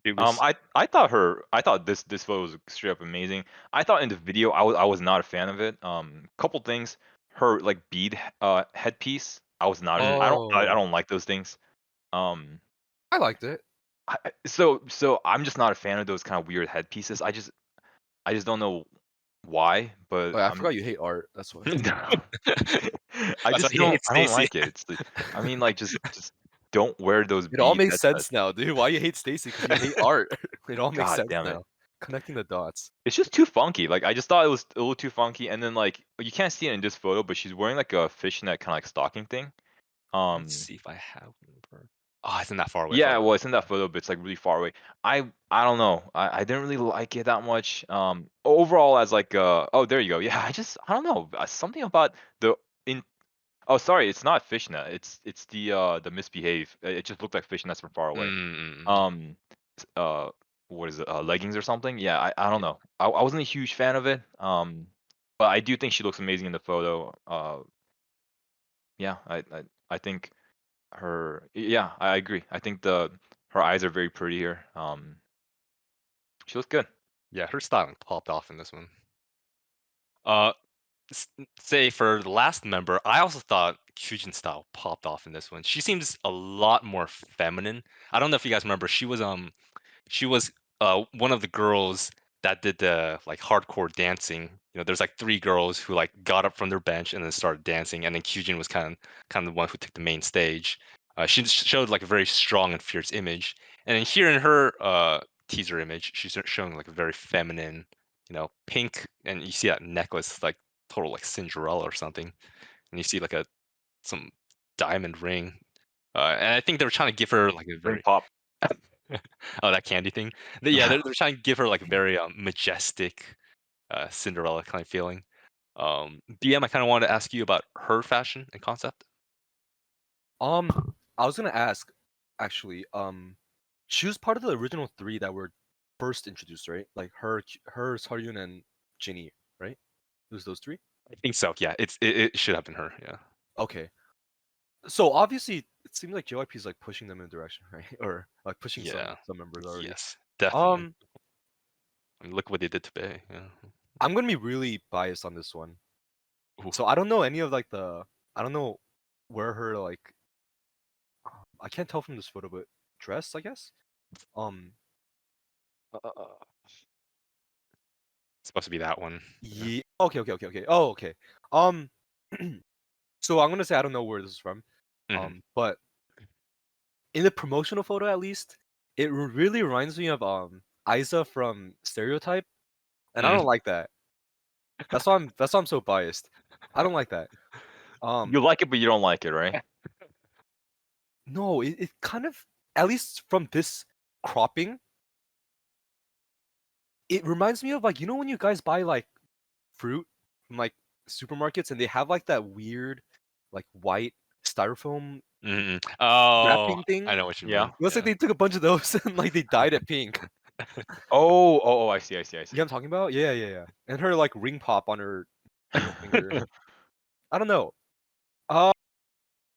Dubious. I thought this photo was straight up amazing. I thought in the video I was not a fan of it. Couple things. Her like bead headpiece. I was not. I Oh, don't like those things. Um, I liked it. so I'm just not a fan of those kind of weird headpieces. I just don't know why, but Oh, yeah, I I'm forgot you hate art. That's why. I That's why just he hates I don't Stacy. like it. It's like, I mean like just don't wear those It all bead makes headsets. sense now, dude. Why you hate Stacy? Because you hate art. It all makes God sense damn it. now. Connecting the dots. It's just too funky. Like I just thought it was a little too funky, and then like you can't see it in this photo, but she's wearing like a fishnet kind of like stocking thing. Let's see if I have one of her. Oh, it's in that far away Yeah, photo. well, it's in that photo, but it's like really far away. I don't know. I didn't really like it that much. Overall, as like oh, there you go. Yeah, I don't know. Something about the in. Oh, sorry, it's not fishnet. It's the misbehave. It just looked like fishnets from far away. Mm. Um, what is it? Leggings or something? Yeah, I don't know. I wasn't a huge fan of it. But I do think she looks amazing in the photo. Yeah, I think yeah, I agree. I think her eyes are very pretty here. She looks good. Yeah, her styling popped off in this one. Uh, say for the last member, I also thought Kyujin style popped off in this one. She seems a lot more feminine. I don't know if you guys remember. She was one of the girls that did the like hardcore dancing. You know, there's like three girls who like got up from their bench and then started dancing, and then Kyujin was kind of the one who took the main stage. She showed like a very strong and fierce image, and then here in her teaser image, she's showing like a very feminine, pink, and you see that necklace like total like Cinderella or something, and you see like a some diamond ring, and I think they were trying to give her like a Ring very pop. oh, that candy thing. Yeah, they're trying to give her like a very majestic Cinderella kind of feeling. BM, I kind of wanted to ask you about her fashion and concept. I was gonna ask, actually. She was part of the original three that were first introduced, right? Like her, Sullyoon, and Jinni, right? It was those three. I think so. Yeah, it should have been her. Yeah. Okay. So obviously, it seems like JYP is like pushing them in a direction, right? Or like pushing Yeah. some members already. Yes, definitely. Um, I mean, look what they did to Bae. Yeah. I'm gonna be really biased on this one. Ooh. So I don't know any of like I don't know where her like I can't tell from this photo, but dress, I guess. Um, Uh, it's supposed to be that one. Yeah. yeah. Okay. Oh, okay. Um, so I'm gonna say I don't know where this is from. Mhm. But in the promotional photo, at least, it really reminds me of Isa from Stereotype, and I don't like that. That's why I'm so biased. I don't like that. You like it, but you don't like it, right? No, it kind of, at least from this cropping, it reminds me of like, you know when you guys buy like fruit from like supermarkets and they have like that weird like white styrofoam Oh, wrapping thing? I know what you Yeah. mean. It looks like Yeah. they took a bunch of those and like they dyed it pink. Oh, I see. You know what I'm talking about? Yeah. And her like ring pop on her middle finger. I don't know. Uh,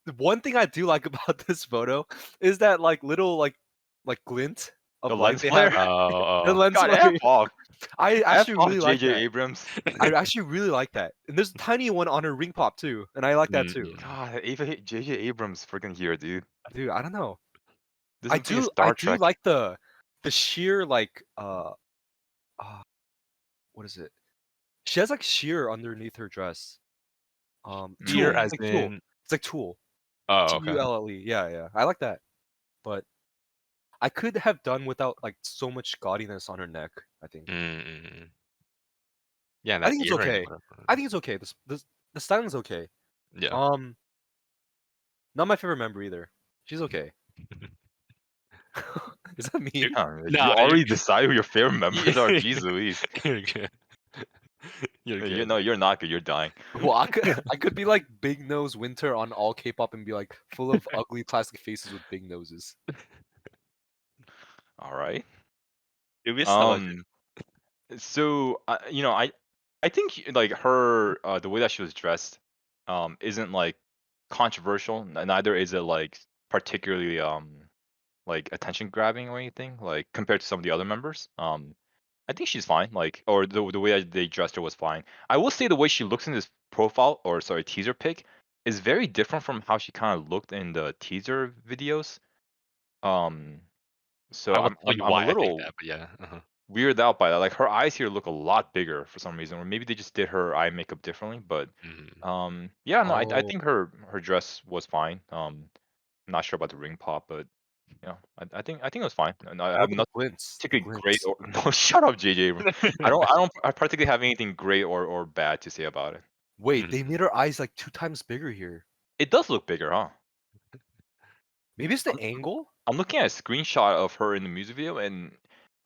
the one thing I do like about this photo is that like little like glint The of light lens they have. flare. The Oh. lens God, flare. F off. I F actually off, really like J.J. that. Abrams. I actually really like that. And there's a tiny one on her ring pop too, and I like that too. God, J.J. Abrams freaking here, dude. Dude, I don't know. This I would be a do I Star do Trek. like the sheer like what is it? She has like sheer underneath her dress. Here Tulle. Mm. as It's like tulle. in. It's like tulle. Oh, okay. Tulle. Yeah. I like that. But I could have done without like so much gaudiness on her neck, I think. Yeah, and I that think it's earring. okay. I think it's okay. The styling's okay. Yeah. Not my favorite member either. She's okay. Is that mean? You Nah, already decide who your favorite members are. you're Jeez Louise. good. You're good. You're not good. You're dying. Well, I could be like Big Nose Winter on all K-pop and be like full of ugly plastic faces with big noses. All right. Dubious? How about you? Um. So I think like her the way that she was dressed isn't like controversial. Neither is it like particularly like attention grabbing or anything like compared to some of the other members. I think she's fine. Like or the way that they dressed her was fine. I will say the way she looks in this profile or sorry teaser pic is very different from how she kind of looked in the teaser videos. Um. So I will tell you I'm a why I think little that, but yeah. weirded out by that. Like her eyes here look a lot bigger for some reason, or maybe they just did her eye makeup differently. But yeah, no, I Oh, think her dress was fine. I'm not sure about the ring pop, but I think it was fine. And I what have about the nothing glints? The particularly great glints. or no. Shut up, JJ Abrams. I particularly have anything great or bad to say about it. Wait, they made her eyes like 2 times bigger here. It does look bigger, huh? Maybe it's the angle. I'm looking at a screenshot of her in the music video, and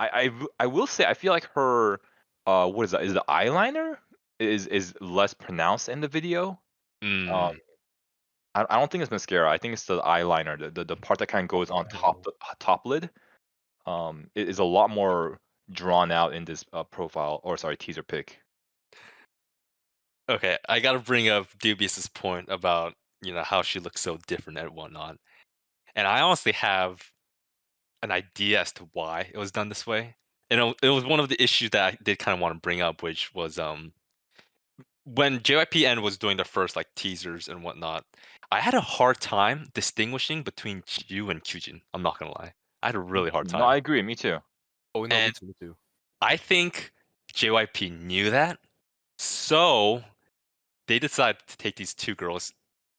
I will say I feel like her what is that? Is the eyeliner is less pronounced in the video. Um, I don't think it's mascara. I think it's the eyeliner, the part that kind of goes on top Oh. the top lid. It is a lot more drawn out in this profile or sorry teaser pic. Okay, I gotta bring up Dubious's point about how she looks so different and whatnot, and I honestly have an idea as to why it was done this way. And it was one of the issues that I did kind of want to bring up, which was when JYPN was doing their first like teasers and whatnot. I had a hard time distinguishing between Jiwoo and Kyujin. I'm not gonna lie, I had a really hard No, I time, agree. Me too. Oh no, me and too. Me too. I think JYP knew that, so they decided to take these two girls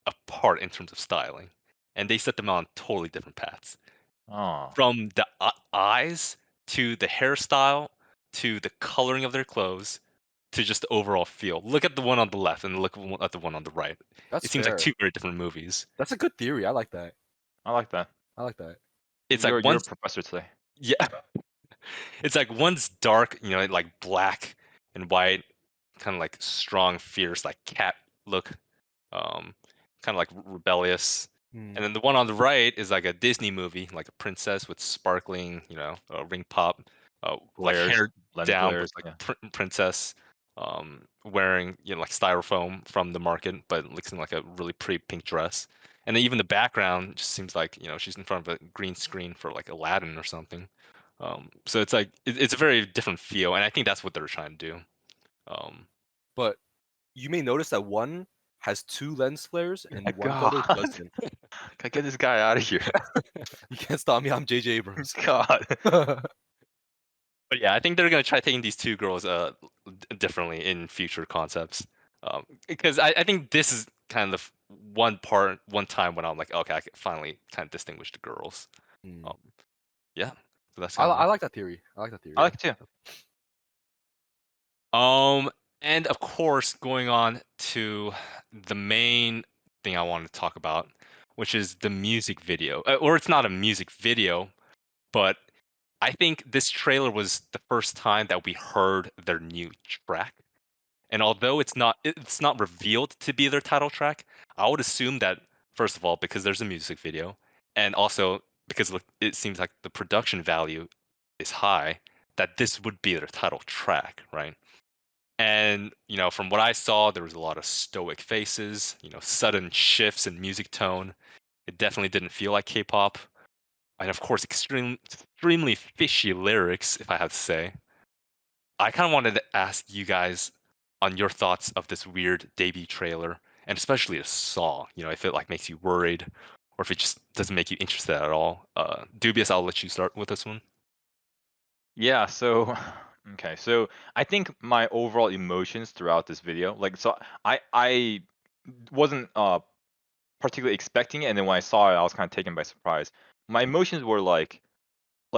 apart in terms of styling, and they set them on totally different paths. Oh, From the eyes to the hairstyle to the coloring of their clothes to just the overall feel. Look at the one on the left and look at the one on the right. That's It seems like fair. two very different movies. That's a good theory. I like that. I like that. I like that. It's like You're a one's professor today. yeah, it's like one's dark, like black and white, kind of like strong, fierce, like cat look, um, kind of like rebellious. Hmm. And then the one on the right is like a Disney movie, like a princess with sparkling, ring pop, like Flares, hair lens down, but flares. like Yeah. princess, wearing like styrofoam from the market, but looks in like a really pretty pink dress. And then even the background just seems like she's in front of a green screen for like Aladdin or something. So it's like it's a very different feel, and I think that's what they're trying to do. Um, But you may notice that one has 2 lens flares and one God, photo can doesn't. I get this guy out of here? You can't stop me. I'm JJ Abrams. God. But yeah, I think they're gonna try taking these two girls differently in future concepts. Because I think this is kind of one time when I'm like, okay, I can finally kind of distinguish the girls. Hmm. Um, Yeah. So that's I, kind of I like that theory. I like that theory. I like it too. And of course, going on to the main thing I wanted to talk about, which is the music video. Or it's not a music video, but I think this trailer was the first time that we heard their new track. And although it's not revealed to be their title track, I would assume that first of all, because there's a music video, and also because it seems like the production value is high, that this would be their title track, right? And from what I saw, there was a lot of stoic faces, sudden shifts in music tone. It definitely didn't feel like K-pop, and of course, extremely fishy lyrics, if I have to say. I kind of wanted to ask you guys on your thoughts of this weird debut trailer, and especially the song. If it like makes you worried, or if it just doesn't make you interested at all. Dubious, I'll let you start with this one. Yeah, so okay, so I think my overall emotions throughout this video, like, so I wasn't particularly expecting it, and then when I saw it, I was kind of taken by surprise. My emotions were like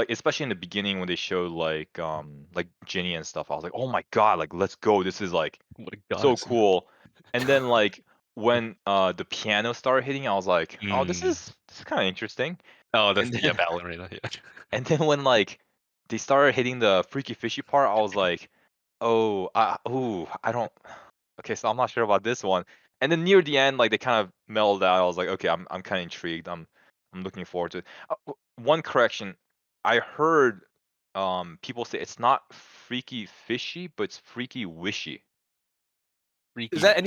especially in the beginning when they showed like Jinni and stuff, I was like, oh my god, like let's go, this is like What a so goddess. cool. And then like when the piano started hitting, I was like, oh, Mm. this is kind of interesting. Oh, that's And yeah, then ballerina. Yeah. and then when like they started hitting the freaky fishy part, I was like, oh, I don't. Okay, so I'm not sure about this one. And then near the end, like they kind of mellowed out. I was like, okay, I'm kind of intrigued. I'm looking forward to it. One correction, I heard people say it's not freaky fishy, but it's freaky wishy. Is Freaky. that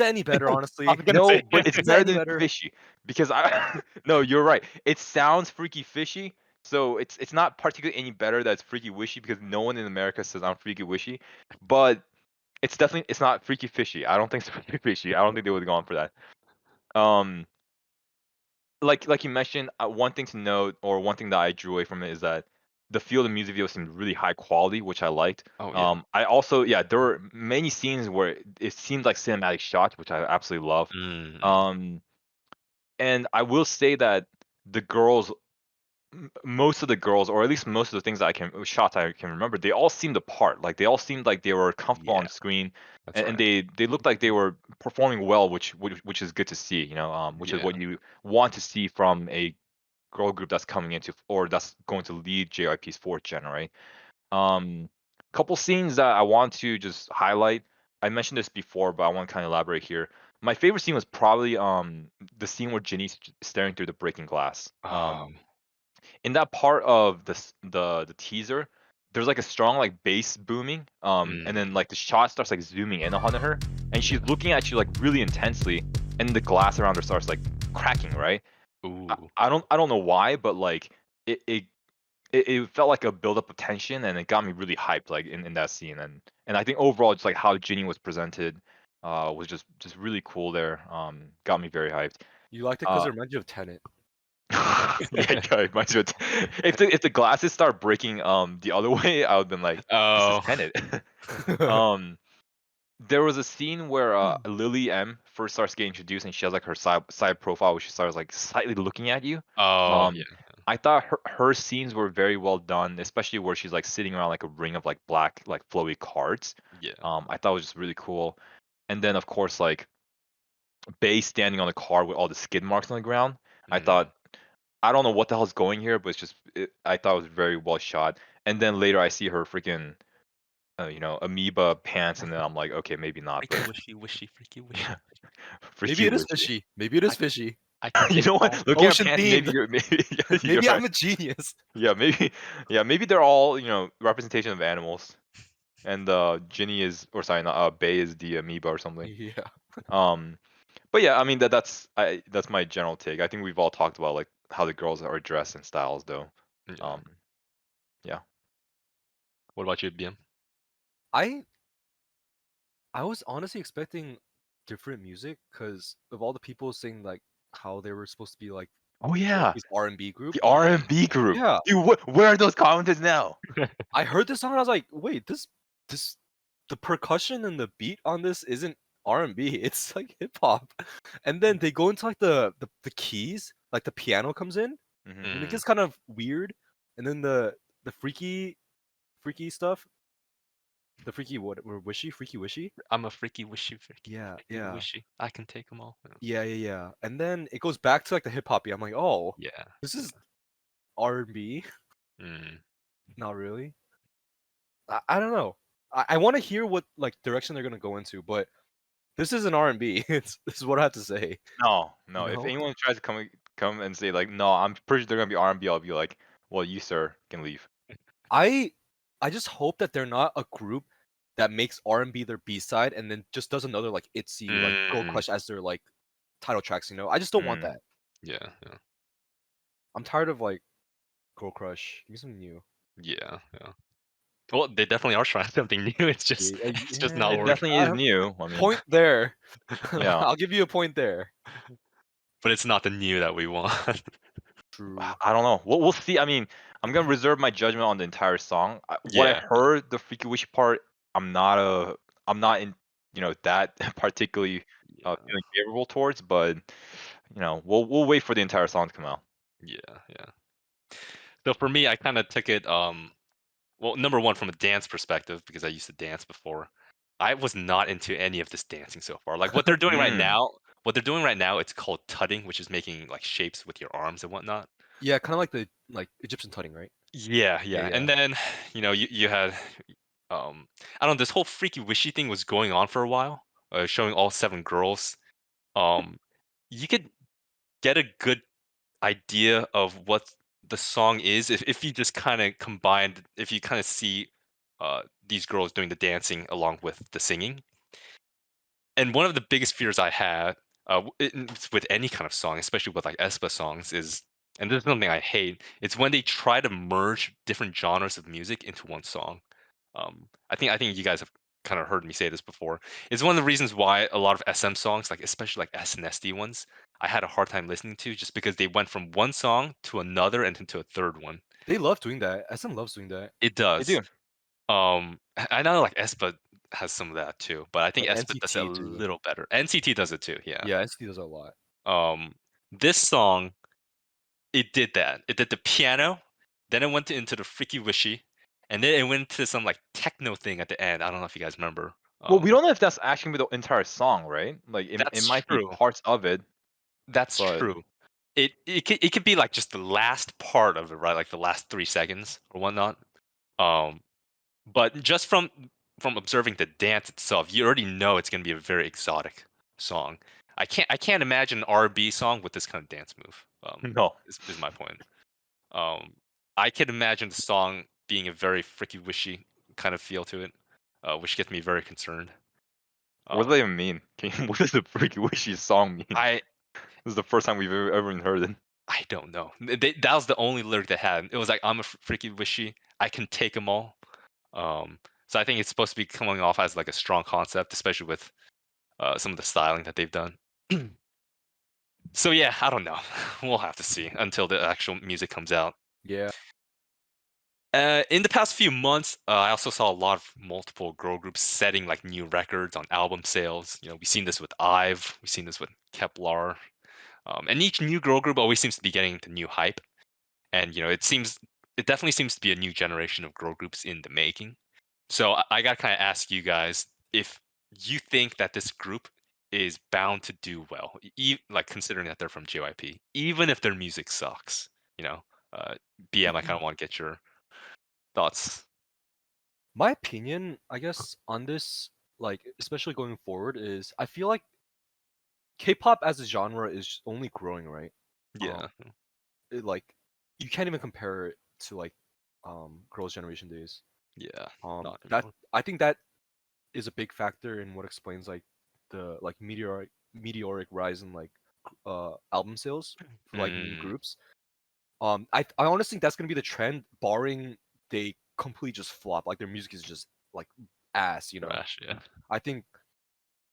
any better? I Honestly, was gonna No, say. but it's is that better any than better? fishy because I no, you're right. It sounds freaky fishy, so it's not particularly any better that it's freaky wishy because no one in America says I'm freaky wishy, but it's not freaky fishy. I don't think it's freaky fishy. I don't think they would have gone for that. Um, like you mentioned, one thing to note or one thing that I drew away from it is that the feel of the music video seemed really high quality, which I liked. Oh yeah. I also yeah, there were many scenes where it seemed like cinematic shots, which I absolutely love. Mm. Um, and I will say that the girls, most of the girls, or at least most of the things that shots I can remember, they all seemed apart. Like they all seemed like they were comfortable Yeah, on screen, that's and right. they looked like they were performing well, which is good to see. Which is Yeah. what you want to see from a girl group that's coming into or that's going to lead JYP's fourth gen, right? Um, couple scenes that I want to just highlight. I mentioned this before, but I want to kind of elaborate here. My favorite scene was probably the scene where Jinny's staring through the breaking glass. Oh. In that part of the teaser, there's like a strong like bass booming, and then Mm. like the shot starts like zooming in on her, and she's looking at you like really intensely, and the glass around her starts like cracking, right? Ooh. I don't know why, but like it it it felt like a buildup of tension, and it got me really hyped like in that scene, and I think overall just like how Jinny was presented was just really cool there. Got me very hyped. You liked it because Uh, it reminds you of Tenet. yeah, yeah, it reminds me of if the glasses start breaking the other way, I would have been like, this is Oh. Tenet. um, there was a scene where LilyM first starts getting introduced, and she has like her side profile, where she starts like slightly looking at you. Oh yeah. Um, I thought her scenes were very well done, especially where she's like sitting around like a ring of like black like flowy cards. Yeah. I thought it was just really cool. And then of course like Bay standing on the car with all the skid marks on the ground. I Mm. thought I don't know what the hell's going here, but I thought it was very well shot. And then later I see her freaking amoeba pants, and then I'm like, okay, maybe not, Freaky but wishy wishy freaky wishy. yeah, Maybe freaky it is wishy. fishy. Maybe it is I fishy. I can You take know it what? all. Looking at Ocean pants, maybe themed. you're maybe yeah, you're Maybe right. I'm a genius. Yeah, maybe yeah, maybe they're all representation of animals, and Jinny is or sorry, not Bay is the amoeba or something. Yeah. Um, but yeah, I mean that's my general take. I think we've all talked about like how the girls are dressed and styles though. Yeah. Um, yeah. What about you, BM? I I was honestly expecting different music because of all the people saying like how they were supposed to be like Oh yeah, JYP's R&B group. the R&B group. Yeah, Dude, where are those comments now? I heard this song and I was like, wait, this the percussion and the beat on this isn't R&B. It's like hip hop. And then they go into like the keys, like the piano comes in Hmm. and it Mm. gets kind of weird. and then the freaky stuff, the freaky freaky wishy. I'm a freaky wishy, Yeah, freaky yeah, wishy. I can take them all. yeah. And then it goes back to like the hip hoppy. I'm like, oh, Yeah. this is R&B. Mm. Not really. I don't know. I want to hear what like direction they're gonna go into, but this is an R&B. This is what I have to say. No, You no. If know, anyone tries to come and say like, no, I'm pretty sure they're gonna be R&B, I'll be like, well, you sir can leave. I just hope that they're not a group that makes R&B their B side and then just does another like Itzy like Girl Mm. Crush as their like title tracks. You know, I just don't want Mm. that. Yeah, yeah, I'm tired of like Girl Crush. Give me something new. yeah, yeah. Well, they definitely are trying something new. It's just it's just not It working. definitely is new. I mean, Point there. yeah. I'll give you a point there. But it's not the new that we want. True. I don't know. We'll see. I mean, I'm gonna reserve my judgment on the entire song. What I Yeah, heard, the Freaky Wishy part, I'm not in, that particularly yeah, feeling favorable towards. But we'll wait for the entire song to come out. yeah, yeah. So for me, I kind of took it. Well, number one, from a dance perspective, because I used to dance before, I was not into any of this dancing so far. Like what they're doing right Mm. now, it's called tutting, which is making like shapes with your arms and whatnot. Yeah, kind of like the like Egyptian tutting, right? Yeah, Yeah, yeah. yeah. And then, you had I don't know, this whole freaky wishy thing was going on for a while, showing all 7 girls. Um you could get a good idea of what the song is if you just kind of combined if you kind of see these girls doing the dancing along with the singing. And one of the biggest fears I had with any kind of song, especially with like aespa songs, is, and this is something I hate, it's when they try to merge different genres of music into one song. I think you guys have kind of heard me say this before. It's one of the reasons why a lot of SM songs, like especially like SNSD ones, I had a hard time listening to just because they went from one song to another and into a third one. They love doing that. SM loves doing that. It They does. do. I know like aespa has some of that too, but I think Like aespa does it a NCT too. little better. NCT does it too, yeah. Yeah, NCT does that a lot. This song, it did that. It did the piano, then it went into the freaky wishy, and then it went to some like techno thing at the end. I don't know if you guys remember. Well, we don't know if that's actually the entire song, right? Like it That's might be true. parts of it, That's but true. It could be like just the last part of it, right? Like the last 3 seconds or whatnot. Um, but just from observing the dance itself, you already know it's gonna be a very exotic song. I can't imagine an R&B song with this kind of dance move. no. Is my point. Um, I can imagine the song being a very freaky wishy kind of feel to it, which gets me very concerned. What does Um, that even mean? What does the Freaky Wishy song mean? I This is the first time we've ever even heard it. I don't know. That was the only lyric they had. It was like, "I'm a freaky wishy. I can take them all." So I think it's supposed to be coming off as like a strong concept, especially with some of the styling that they've done. So yeah, I don't know. We'll have to see until the actual music comes out. Yeah. In the past few months, I also saw a lot of multiple girl groups setting like new records on album sales. We've seen this with IVE, we've seen this with Kepler, and each new girl group always seems to be getting the new hype. And it definitely seems to be a new generation of girl groups in the making. So I gotta kind of ask you guys if you think that this group is bound to do well, like considering that they're from JYP, even if their music sucks. You know, uh, BM, I kind of want to get your thoughts. My opinion, I guess, on this, like especially going forward, is I feel like K-pop as a genre is only growing, right? Um, Yeah, like you can't even compare it to like Girls' Generation days. yeah, not That anymore. I think that is a big factor in what explains like the like meteoric rise in like album sales for like new Mm, groups. I honestly think that's gonna be the trend, barring they completely just flop. Like their music is just like ass, you know. trash. Yeah, I think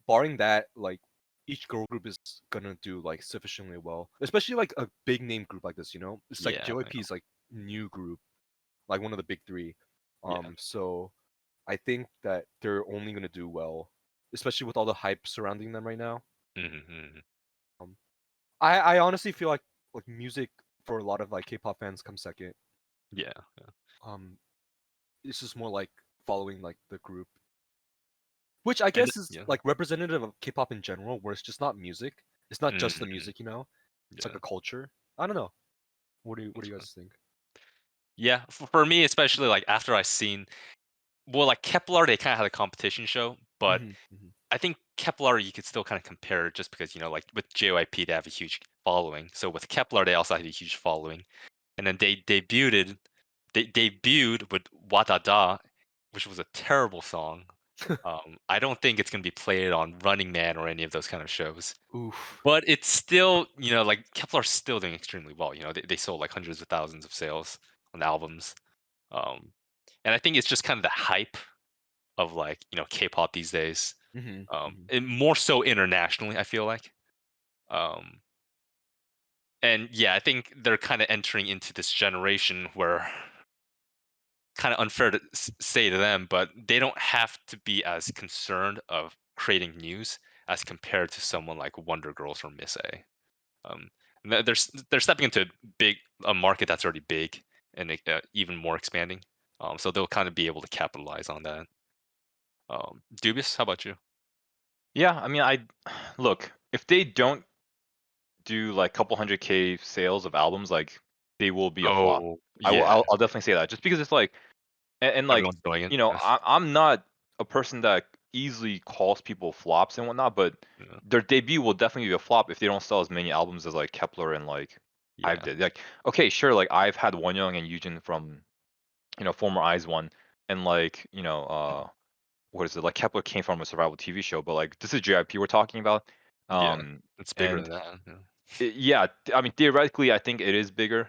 barring that, like each girl group is gonna do like sufficiently well, especially like a big name group like this. You know, it's like yeah, I JYP know. is like new group, like one of the big three. Yeah. So I think that they're only gonna do well, especially with all the hype surrounding them right now. Mm-hmm. Um, I honestly feel like music for a lot of like K-pop fans comes second. Yeah. Um, it's just more like following like the group, which I And guess is yeah. like representative of K-pop in general, where it's just not music. It's not just the Mhm. music, you know. It's like Yeah. a culture. I don't know. What do you guys think? Yeah. For me, especially like after I seen, well, like Kepler, they kind of had a competition show, but Hmm hmm I think Kepler you could still kind of compare just because like with JYP they have a huge following. So with Kepler they also had a huge following, and then they debuted with Wadada, which was a terrible song. I don't think it's gonna be played on Running Man or any of those kind of shows. Oof. But it's still, like Kepler's still doing extremely well. They sold like hundreds of thousands of sales on albums. Um, and I think it's just kind of the hype of like, K-pop these days. hmm hmm And more so internationally, I feel like. Um, and yeah, I think they're kind of entering into this generation where kind of unfair to say to them, but they don't have to be as concerned of creating news as compared to someone like Wonder Girls or Miss A. Um, they're stepping into a market that's already big and even more expanding. So they'll kind of be able to capitalize on that. Dubious, how about you? Yeah, I mean, I look, if they don't do like couple hundred K sales of albums, like they will be a flop. Oh, I will. yeah, I'll definitely say that, just because it's like, and like, everyone's doing it. I'm not a person that easily calls people flops and whatnot, but Yeah, their debut will definitely be a flop if they don't sell as many albums as like Kepler and like I've yeah, did. Like, okay, sure, like I've had Wonyoung and Yujin from former Eyes One, and like what is it, like Kepler came from a survival TV show, but like this is JIP we're talking about. yeah. Um, It's bigger and than that. Yeah. yeah, I mean theoretically, I think it is bigger.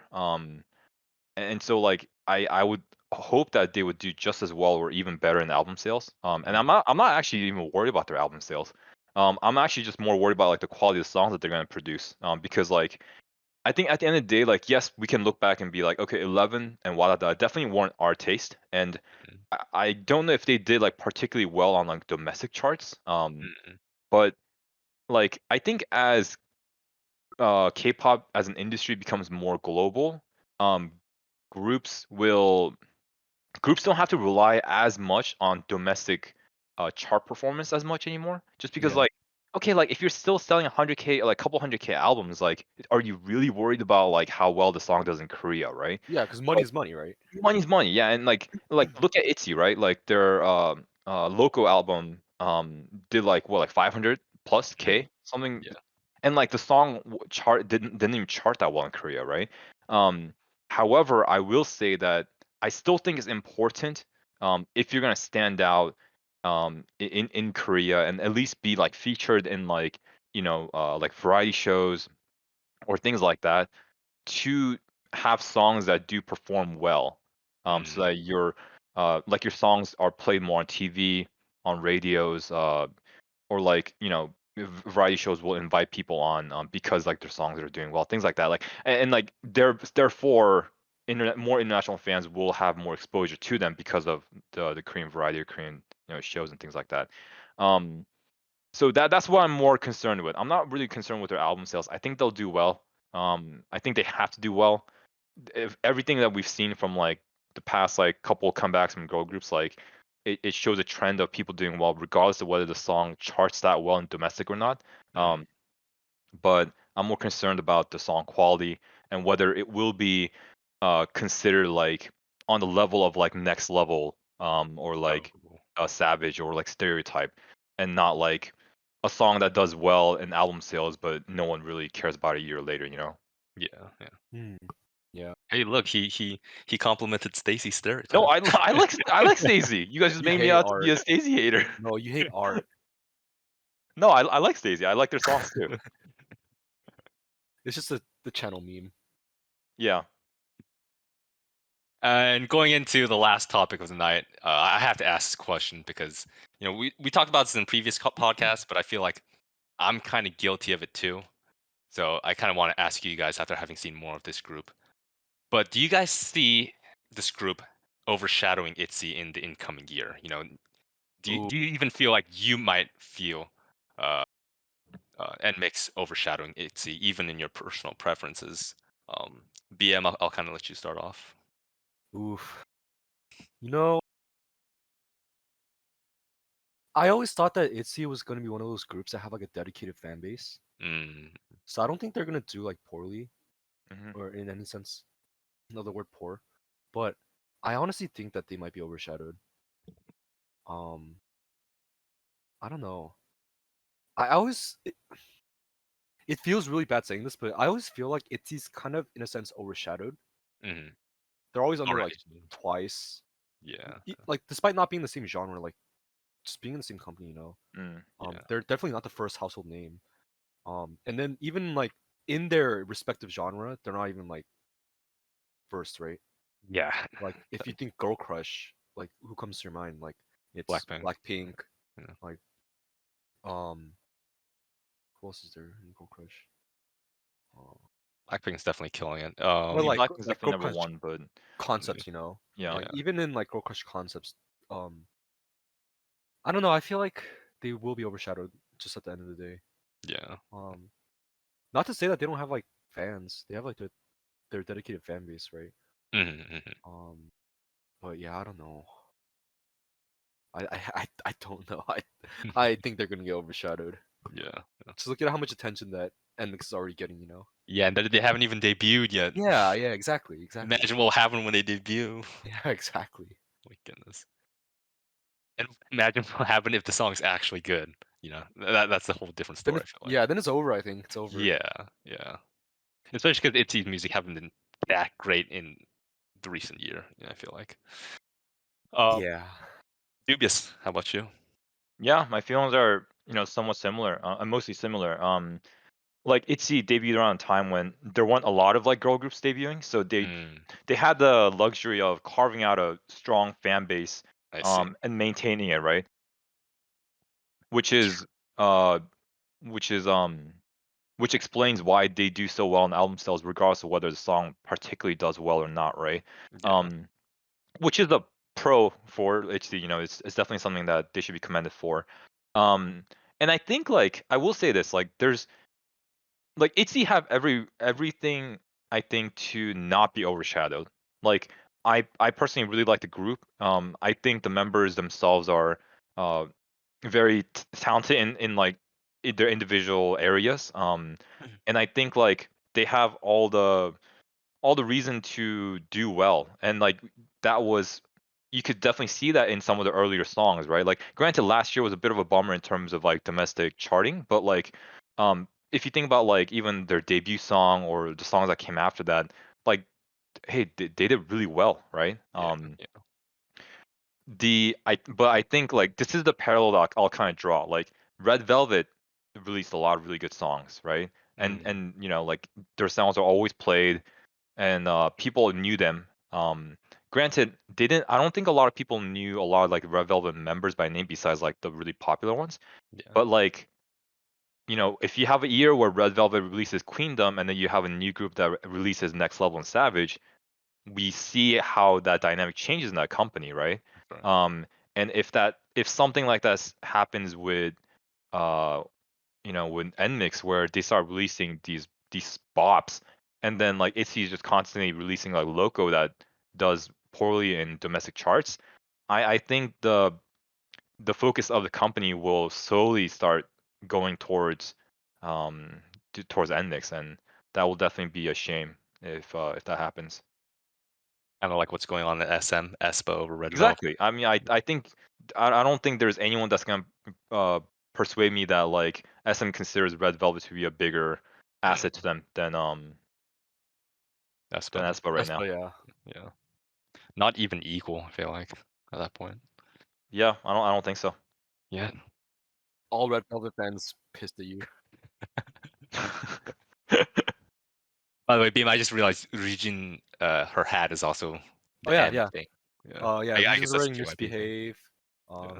And so like I would hope that they would do just as well or even better in album sales. And Mm, I'm not actually even worried about their album sales. I'm actually just more worried about like the quality of songs that they're gonna produce. Because like I think at the end of the day, like yes, we can look back and be like, okay, 11 and Wadada definitely weren't our taste, and mm, I don't know if they did like particularly well on like domestic charts. mm, But like I think as K-pop as an industry becomes more global, um, groups will groups don't have to rely as much on domestic chart performance as much anymore. Just because Yeah. like okay, like if you're still selling 100K, like couple 100K albums, like are you really worried about like how well the song does in Korea, right? Yeah, because money is money, right? Money's money, yeah, and like look at Itzy, right? Like their local album did like what, like 500 plus mm. K something, Yeah. and like the song chart didn't even chart that well in Korea, right? Um, However, I will say that I still think it's important, if you're gonna stand out in Korea and at least be like featured in like like variety shows or things like that, to have songs that do perform well, so Mm, that your like your songs are played more on TV, on radios, or like variety shows will invite people on, because like their songs are doing well, things like that. Like and like therefore more international fans will have more exposure to them because of the Korean variety or Korean shows and things like that. Um, so that's what I'm more concerned with. I'm not really concerned with their album sales. I think they'll do well. I think they have to do well. If everything that we've seen from like the past like couple comebacks from girl groups, like it shows a trend of people doing well regardless of whether the song charts that well in domestic or not. mm, Um, but I'm more concerned about the song quality and whether it will be considered like on the level of like next level, or like oh, a savage or like stereotype, and not like a song that does well in album sales but no one really cares about a year later, you know. yeah, yeah. Hmm. Yeah. Hey, look, he complimented Stacy's No, stereotype. I like Stacey. You guys just You made me hate out to be art. a Stacey hater. No, you hate art. No, I like Stacey. I like their songs too. It's just the channel meme. Yeah. And going into the last topic of the night, I have to ask this question because we talked about this in previous podcasts, but I feel like I'm kind of guilty of it too. So I kind of want to ask you guys after having seen more of this group. But do you guys see this group overshadowing Itzy in the incoming year? Ooh. Do you even feel like you might feel uh, NMIXX overshadowing Itzy, even in your personal preferences? Um, BM, I'll kind of let you start off. Oof. You know, I always thought that Itzy was gonna be one of those groups that have like a dedicated fan base. Mm. So I don't think they're gonna do like poorly Mhm. or in any sense of the word poor. But I honestly think that they might be overshadowed. Um, I don't know. I always it feels really bad saying this, but I always feel like Itzy's kind of in a sense overshadowed. Mm. They're always under Already. like Twice. Yeah. Like despite not being the same genre, like just being in the same company, you know. Mm. Yeah. They're definitely not the first household name. And then even like in their respective genre, they're not even like first, right? Yeah. Like if you think girl crush, like who comes to your mind? Like it's Blackpink. Blackpink, Yeah. like who else is there in girl crush? Blackpink's definitely killing it. But Yeah, like Blackpink's girl definitely number crush one, but concepts, you know. yeah. Like Yeah. even in like girl crush concepts, I don't know. I feel like they will be overshadowed just at the end of the day. Yeah. Not to say that they don't have like fans. They have like their dedicated fan base, right? Mm-hmm. But yeah, I don't know. I don't know. I think they're gonna get overshadowed. Yeah. Just look at how much attention that NMIXX is already getting, you know. Yeah, and they haven't even debuted yet. Yeah, exactly. Imagine what will happen when they debut. Yeah, exactly. My goodness. And imagine what will happen if the song's actually good. You know, that's a whole different Then story. I feel like. yeah, then it's over. I think it's over. Yeah. Yeah. Especially because Itzy's music haven't been that great in the recent year. I feel like. Yeah. Dubious. How about you? Yeah, my feelings are, somewhat similar. Mostly similar. Like Itzy debuted around a time when there weren't a lot of like girl groups debuting, so Mm, they had the luxury of carving out a strong fan base, I see. and maintaining it, right? Which That's true. is uh, which is which explains why they do so well in album sales, regardless of whether the song particularly does well or not, right? Yeah. Um, which is a pro for HT. It's definitely something that they should be commended for. Um, and I think like I will say this, like there's like Itzy have everything I think to not be overshadowed. Like I personally really like the group. I think the members themselves are uh very talented in like in their individual areas. Mhm. And I think like they have all the reason to do well, and like that was you could definitely see that in some of the earlier songs, right? Like granted last year was a bit of a bummer in terms of like domestic charting, but like if you think about like even their debut song or the songs that came after that, like hey, they did really well, right? Yeah. Yeah. But I think like this is the parallel that I'll kind of draw. Like Red Velvet released a lot of really good songs, right? Mm, And like their songs are always played, and people knew them. Granted, they didn't. I don't think a lot of people knew a lot of like Red Velvet members by name besides like the really popular ones. yeah. But like if you have a year where Red Velvet releases Queendom and then you have a new group that releases Next Level and Savage, we see how that dynamic changes in that company, right? That's right. Um, and if something like that happens with uh with NMIXX where they start releasing these bops, and then like Itzy is just constantly releasing like Loco that does poorly in domestic charts, I think the focus of the company will slowly start going towards towards NMIXX, and that will definitely be a shame if that happens. Kind of like what's going on at SM, Espo over Red Velvet. Exactly. I mean, I think I don't think there's anyone that's gonna persuade me that like SM considers Red Velvet to be a bigger asset to them than Espo. Espa right That's now. yeah. Yeah. Not even equal, I feel like, at that point. Yeah, I don't think so. Yeah. All Red Velvet fans pissed at you. By the way, Beam, I just realized Regine, her hat is also Oh the yeah, M yeah. thing. Yeah. Yeah. I Regis guess that's a wearing JYP thing. Misbehave. Yeah.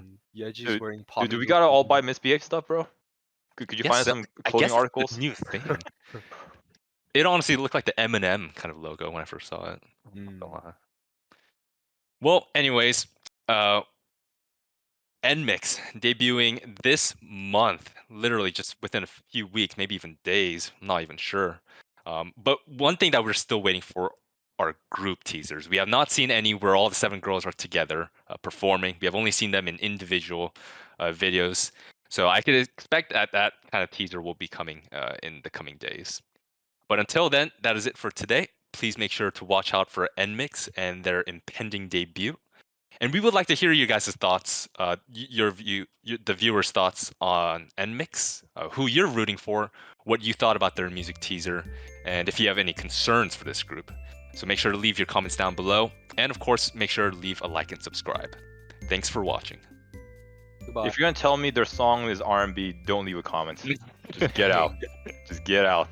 Yeji's dude, wearing do we Polyville gotta all TV. buy misbehave stuff, bro? Could you Guess find so. some I clothing guess it's the articles? new thing. It honestly looked like the M&M kind of logo when I first saw it. Not gonna lie. Well, anyways, uh, NMIXX debuting this month, literally just within a few weeks, maybe even days. I'm not even sure. But one thing that we're still waiting for are group teasers. We have not seen any where all the 7 girls are together performing. We have only seen them in individual videos. So I could expect that kind of teaser will be coming in the coming days. But until then, that is it for today. Please make sure to watch out for NMIXX and their impending debut. And we would like to hear you guys' thoughts, the viewers' thoughts on NMIXX, who you're rooting for, what you thought about their music teaser, and if you have any concerns for this group. So make sure to leave your comments down below, and of course, make sure to leave a like and subscribe. Thanks for watching. Goodbye. If you're gonna tell me their song is R&B, don't leave a comment. Just get out. Just get out.